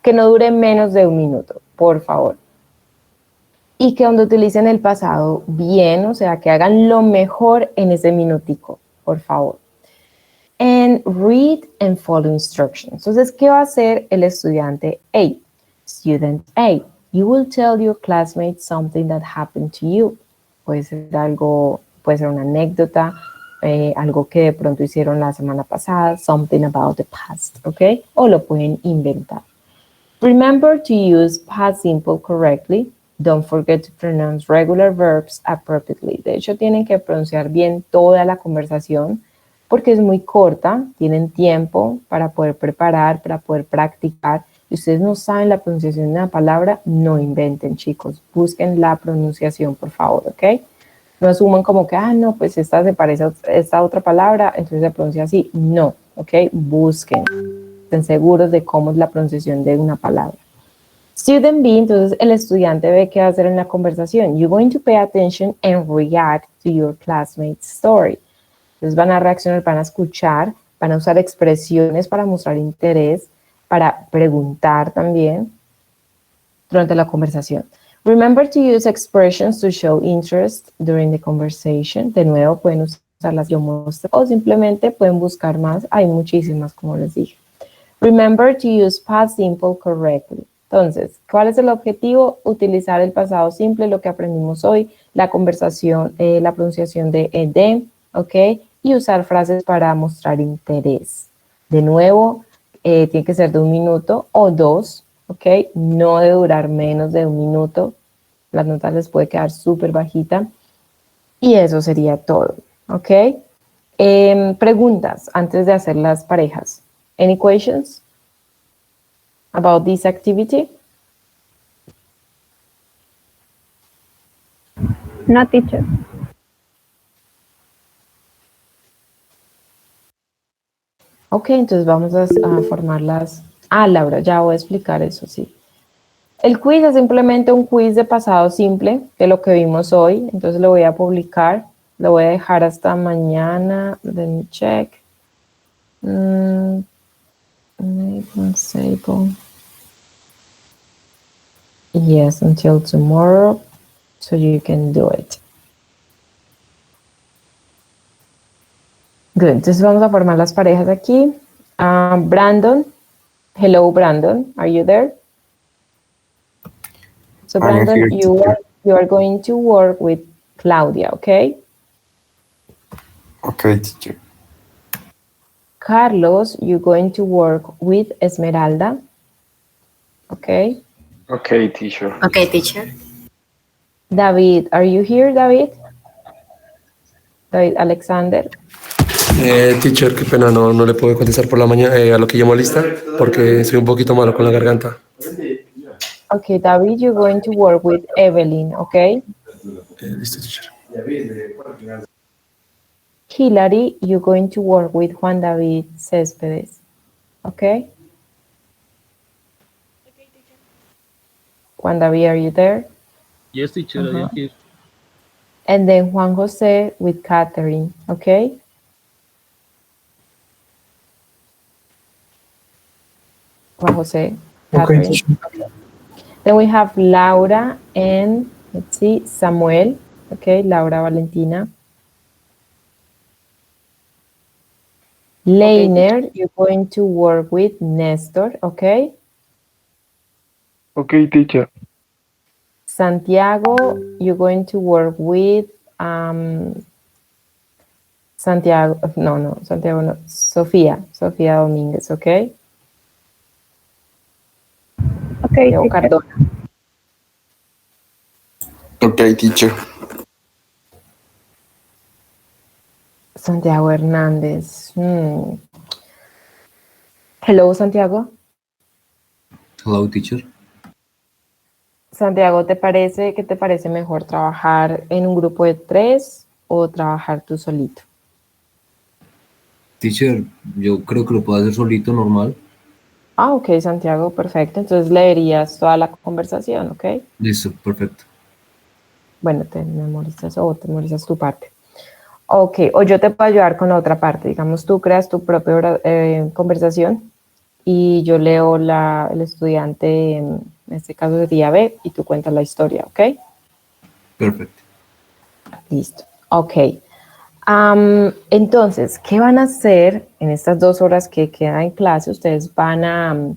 Que no dure menos de 1 minuto, por favor. Y que donde utilicen el pasado bien, o sea, que hagan lo mejor en ese minutico, por favor. And read and follow instructions. Entonces, ¿qué va a hacer el estudiante A? Student A. You will tell your classmates something that happened to you. Puede ser algo, puede ser una anécdota, algo que de pronto hicieron la semana pasada, something about the past, ¿ok? O lo pueden inventar. Remember to use past simple correctly. Don't forget to pronounce regular verbs appropriately. De hecho, tienen que pronunciar bien toda la conversación porque es muy corta, tienen tiempo para poder preparar, para poder practicar. Si ustedes no saben la pronunciación de una palabra, no inventen, chicos. Busquen la pronunciación, por favor, ¿ok? No asuman como que, no, pues esta se parece a esta otra palabra, entonces se pronuncia así. No, ¿ok? Busquen. Estén seguros de cómo es la pronunciación de una palabra. Student B, entonces el estudiante ve qué va a hacer en la conversación. You're going to pay attention and react to your classmate's story. Entonces van a reaccionar, van a escuchar, van a usar expresiones para mostrar interés, para preguntar también durante la conversación. Remember to use expressions to show interest during the conversation. De nuevo, pueden usar las yo muestro o simplemente pueden buscar más. Hay muchísimas, como les dije. Remember to use past simple correctly. Entonces, ¿cuál es el objetivo? Utilizar el pasado simple, lo que aprendimos hoy, la conversación, la pronunciación de ¿ok? Y usar frases para mostrar interés. De nuevo, tiene que ser de 1 minuto o 2, ¿ok? No debe durar menos de 1 minuto. Las notas les puede quedar súper bajita. Y eso sería todo, ¿ok? Preguntas antes de hacer las parejas. Any questions about this activity? No, teacher. Ok, entonces vamos a formarlas. Laura, ya voy a explicar eso, sí. El quiz es simplemente un quiz de pasado simple de lo que vimos hoy. Entonces lo voy a publicar. Lo voy a dejar hasta mañana. Let me check. Yes, until tomorrow, so you can do it. Good, entonces vamos a formar las parejas aquí. Brandon, hello Brandon, are you there? So I am Brandon, here, you are going to work with Claudia, okay? Okay, teacher. Carlos, you're going to work with Esmeralda, okay? Okay, teacher. Okay, teacher. David, are you here, David? David Alexander. Teacher, qué pena, no le puedo contestar por la mañana a lo que llamó lista porque soy un poquito malo con la garganta. Okay, David, you're going to work with Evelyn, okay? Listo, teacher. Hilary, you're going to work with Juan David Céspedes, okay? Juan David, are you there? Yes, teacher, I am here. And then Juan Jose with Catherine, okay? Juan Jose, Catherine. Okay. Then we have Laura and, let's see, Samuel, okay? Laura Valentina. Leiner, you're going to work with Nestor, okay? Okay, teacher. Santiago, you're going to work with Santiago, Santiago no, Sofía Domínguez, okay? Okay, Santiago Cardona. Okay, teacher. Santiago Hernández. Hello, Santiago. Hello, teacher. Santiago, ¿qué te parece mejor trabajar en un grupo de 3 o trabajar tú solito? Teacher, yo creo que lo puedo hacer solito, normal. Ok, Santiago, perfecto. Entonces leerías toda la conversación, ¿ok? Listo, perfecto. Bueno, te memorizas tu parte. Ok, o yo te puedo ayudar con la otra parte. Digamos, tú creas tu propia conversación y yo leo el estudiante, en este caso sería B, y tú cuentas la historia, ¿ok? Perfecto. Listo, ok. Entonces, ¿qué van a hacer en estas 2 horas que quedan en clase? Ustedes van a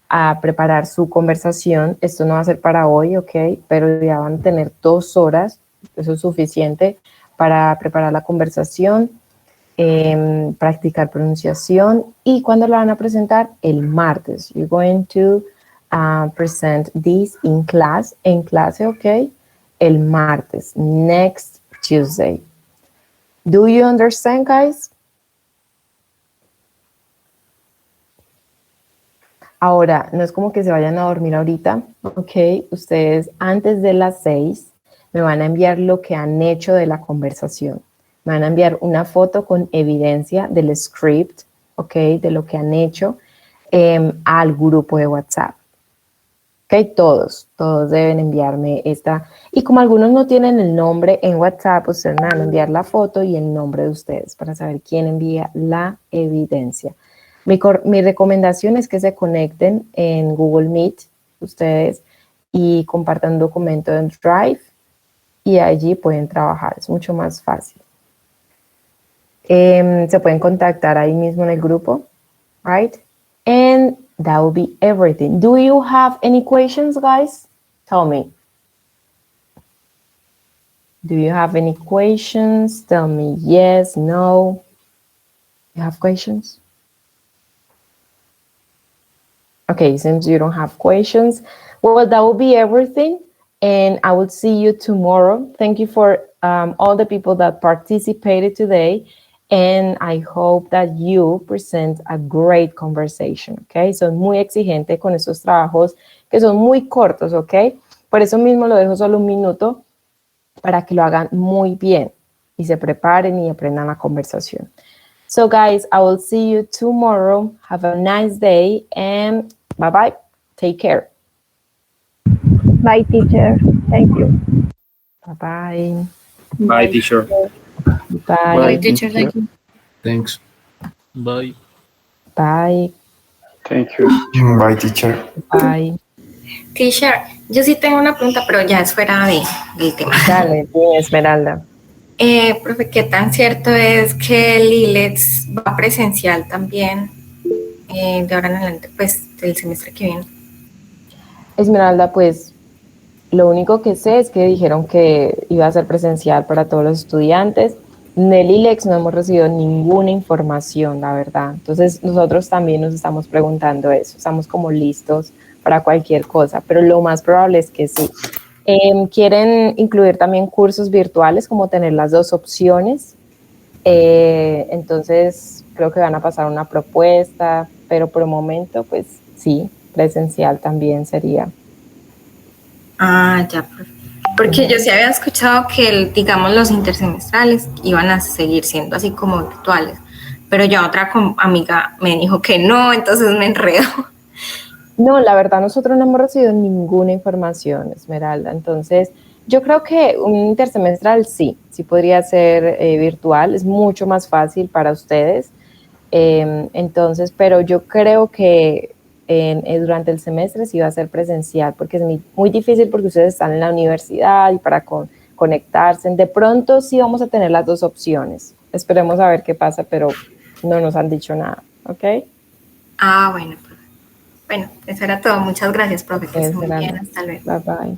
a preparar su conversación. Esto no va a ser para hoy, ¿ok? Pero ya van a tener 2 horas, eso es suficiente para preparar la conversación, practicar pronunciación, y cuando la van a presentar el martes. You're going to present this in class, en clase, ¿ok? El martes, next Tuesday. Do you understand, guys? Ahora, no es como que se vayan a dormir ahorita, ¿ok? Ustedes antes de las 6 me van a enviar lo que han hecho de la conversación. Me van a enviar una foto con evidencia del script, ¿ok? De lo que han hecho al grupo de WhatsApp. ¿Ok? Todos deben enviarme esta. Y como algunos no tienen el nombre en WhatsApp, ustedes me van a enviar la foto y el nombre de ustedes para saber quién envía la evidencia. Mi recomendación es que se conecten en Google Meet ustedes y compartan un documento en Drive y allí pueden trabajar, es mucho más fácil. Se pueden contactar ahí mismo en el grupo, right? And that will be everything. Do you have any questions, guys? Tell me. Do you have any questions? Tell me yes, no. You have questions? Okay, since you don't have questions, well, that will be everything. And I will see you tomorrow. Thank you for all the people that participated today. And I hope that you present a great conversation, okay? Son muy exigentes con estos trabajos que son muy cortos, okay? Por eso mismo lo dejo solo 1 minuto para que lo hagan muy bien y se preparen y aprendan la conversación. So guys, I will see you tomorrow. Have a nice day and bye-bye. Take care. Bye, teacher. Thank you. Bye-bye. Bye, teacher. Bye. Bye, teacher. Thank you. Thanks. Bye. Bye. Thank you. Bye, teacher. Bye. Teacher, yo sí tengo una pregunta, pero ya es fuera del tema. Dale, dime, Esmeralda. Profe, ¿qué tan cierto es que el ILEX va presencial también de ahora en adelante, pues del semestre que viene? Esmeralda, pues lo único que sé es que dijeron que iba a ser presencial para todos los estudiantes. En el ILEX no hemos recibido ninguna información, la verdad. Entonces nosotros también nos estamos preguntando eso. Estamos como listos para cualquier cosa, pero lo más probable es que sí. Quieren incluir también cursos virtuales, como tener las 2 opciones. Entonces creo que van a pasar una propuesta, pero por el momento, pues sí, presencial también sería. Ah, ya, porque yo sí había escuchado que, digamos, los intersemestrales iban a seguir siendo así como virtuales, pero ya otra amiga me dijo que no, entonces me enredo. No, la verdad nosotros no hemos recibido ninguna información, Esmeralda, entonces yo creo que un intersemestral sí podría ser virtual, es mucho más fácil para ustedes, entonces, pero yo creo que durante el semestre sí va a ser presencial, porque es muy difícil porque ustedes están en la universidad y para conectarse, de pronto sí vamos a tener las 2 opciones, esperemos a ver qué pasa, pero no nos han dicho nada, ¿ok? Ah, bueno, profe. Bueno, eso era todo. Muchas gracias, profe. Que esté muy bien. Hasta luego. Bye, bye.